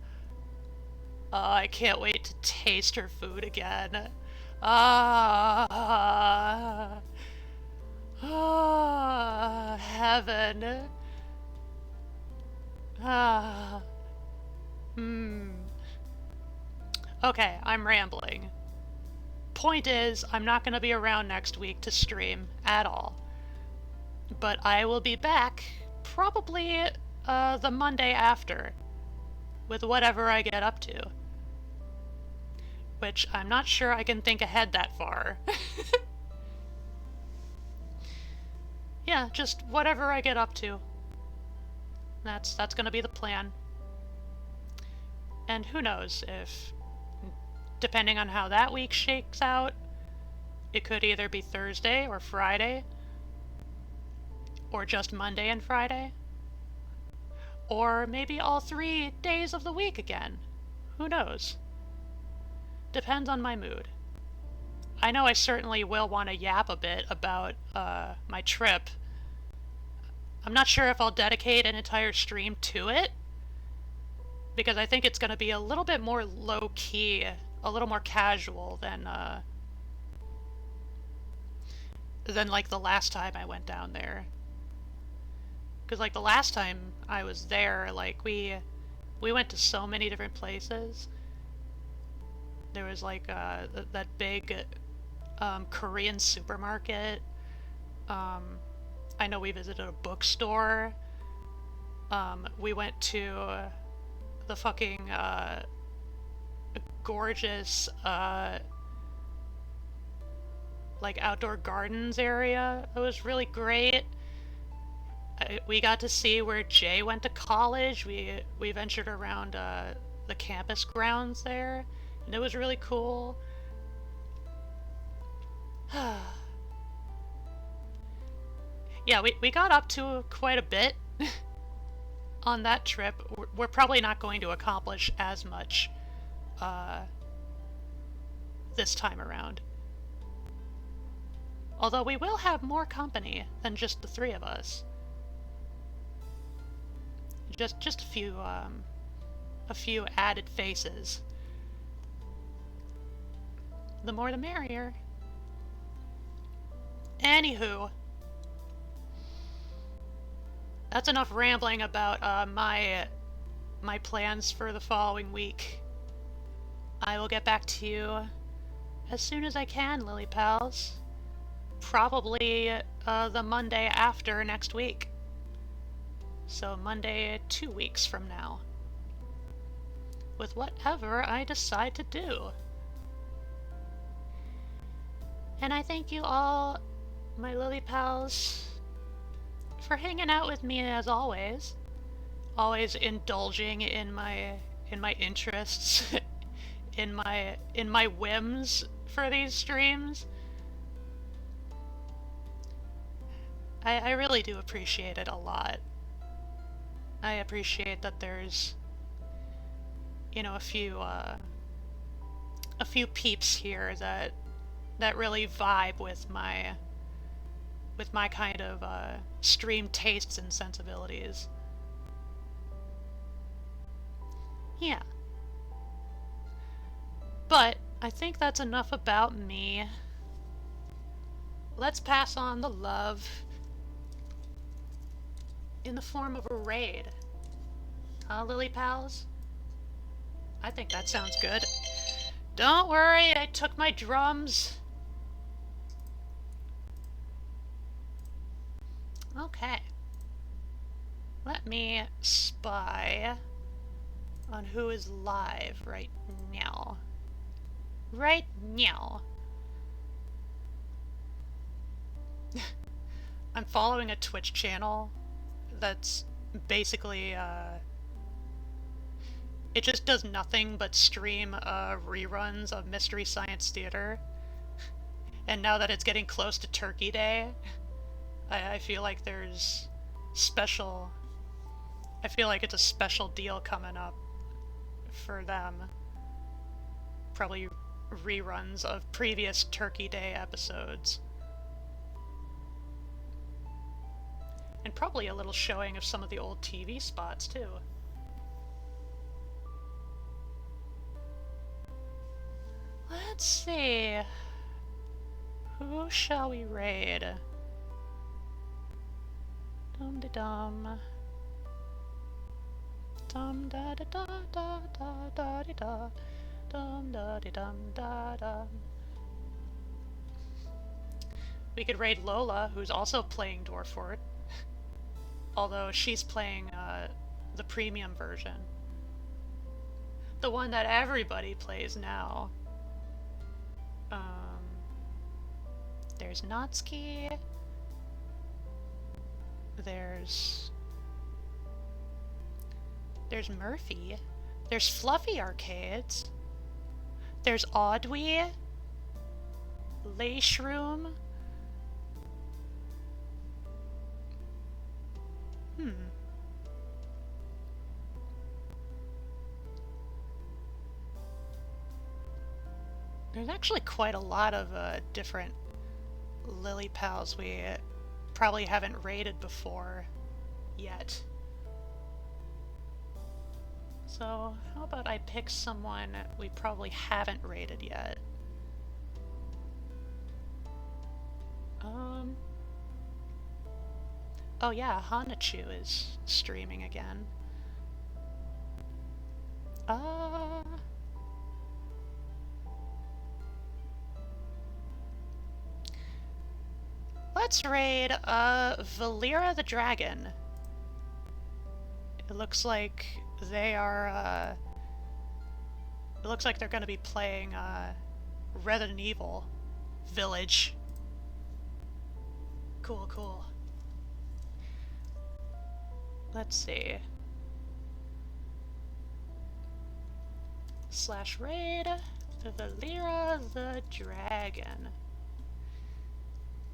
I can't wait to taste her food again. Ah, heaven. Ah, hmm. Okay, I'm rambling. Point is, I'm not going to be around next week to stream at all. But I will be back probably the Monday after with whatever I get up to. Which I'm not sure I can think ahead that far. Yeah, just whatever I get up to. That's gonna be the plan. And who knows if, depending on how that week shakes out, it could either be Thursday or Friday, or just Monday and Friday, or maybe all 3 days of the week again. Who knows? Depends on my mood. I know I certainly will want to yap a bit about my trip. I'm not sure if I'll dedicate an entire stream to it, because I think it's going to be a little bit more low-key, a little more casual than like the last time I went down there. Because like the last time I was there, like we went to so many different places. There was like that big Korean supermarket. I know we visited a bookstore. We went to the fucking gorgeous like outdoor gardens area. It was really great. We got to see where Jay went to college. We ventured around the campus grounds there, and it was really cool. Yeah, we got up to quite a bit on that trip. We're probably not going to accomplish as much this time around. Although we will have more company than just the 3 of us. Just a few added faces. The more the merrier. Anywho, that's enough rambling about my plans for the following week. I will get back to you as soon as I can, Lily Pals. Probably the Monday after next week. So Monday 2 weeks from now. With whatever I decide to do. And I thank you all, my Lily Pals, for hanging out with me as always. Always indulging in my interests, in my whims for these streams. I really do appreciate it a lot. I appreciate that there's, a few peeps here that really vibe with my kind of stream tastes and sensibilities. Yeah. But I think that's enough about me. Let's pass on the love in the form of a raid. Huh, Lily Pals? I think that sounds good. Don't worry, I took my drums. Okay. Let me spy on who is live right now. Right now. I'm following a Twitch channel that's basically, it just does nothing but stream reruns of Mystery Science Theater. And now that it's getting close to Turkey Day, I feel like there's special... I feel like it's a special deal coming up for them. Probably reruns of previous Turkey Day episodes. And probably a little showing of some of the old TV spots, too. Let's see... Who shall we raid? Dum-de-dum. Dum-da-da-da-da-da-da-da-da. Dum-da-de-dum-da-da. We could raid Lola, who's also playing Dwarfort. Although she's playing the premium version. The one that everybody plays now. There's Natsuki. There's Murphy. There's Fluffy Arcades. There's Audwey. Layshroom. There's actually quite a lot of different Lily Pals we probably haven't raided before yet. So how about I pick someone we probably haven't raided yet? Oh yeah, Hanachu is streaming again. Let's raid Valera the Dragon. It looks like they are it looks like they're gonna be playing Resident Evil Village. Cool, cool. Let's see. / raid the Valera the Dragon.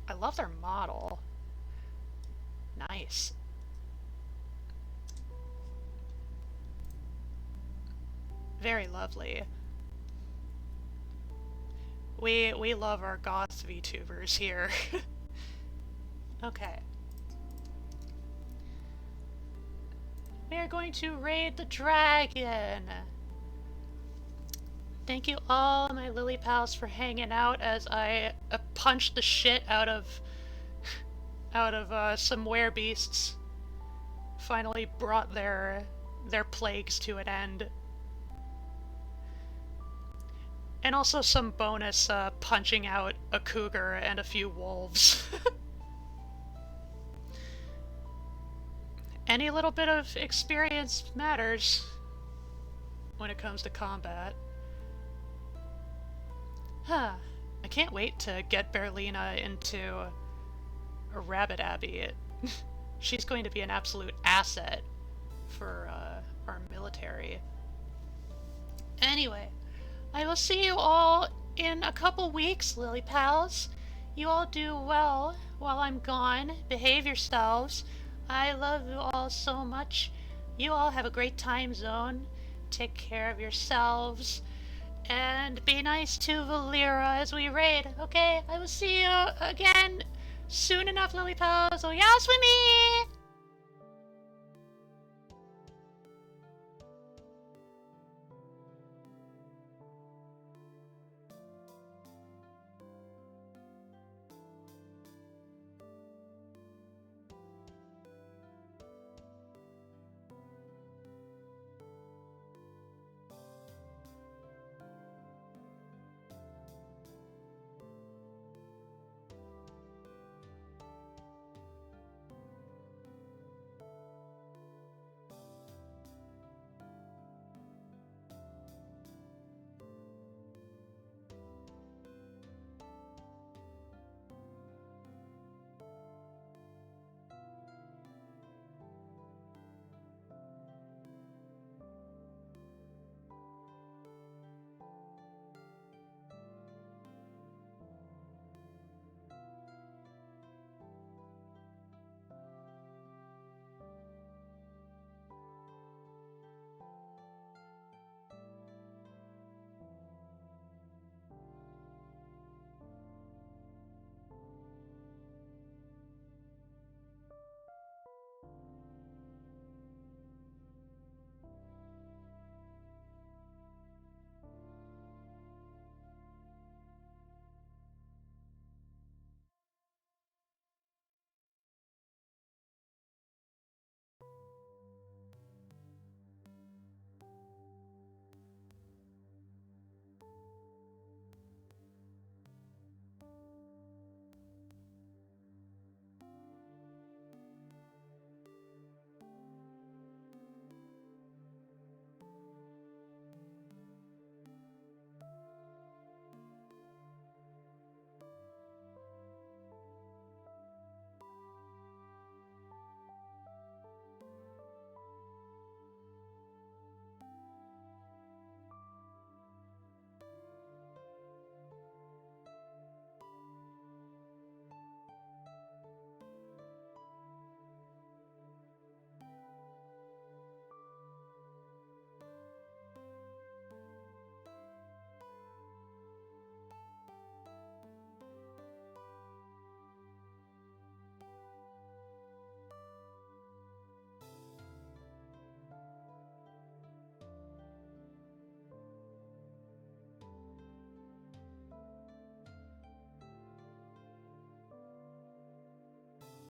I love their model. Nice. Very lovely. We love our goth VTubers here. Okay. We are going to raid the dragon. Thank you all my Lily Pals for hanging out as I punched the shit out of some werebeasts. Finally brought their plagues to an end. And also some bonus punching out a cougar and a few wolves. Any little bit of experience matters when it comes to combat. Huh. I can't wait to get Berlina into a Rabbit Abbey. She's going to be an absolute asset for our military. Anyway, I will see you all in a couple weeks, Lily Pals. You all do well while I'm gone. Behave yourselves. I love you all so much. You all have a great time zone. Take care of yourselves. And be nice to Valera as we raid. Okay, I will see you again soon enough, Lily Pals. Oh, yes, with me!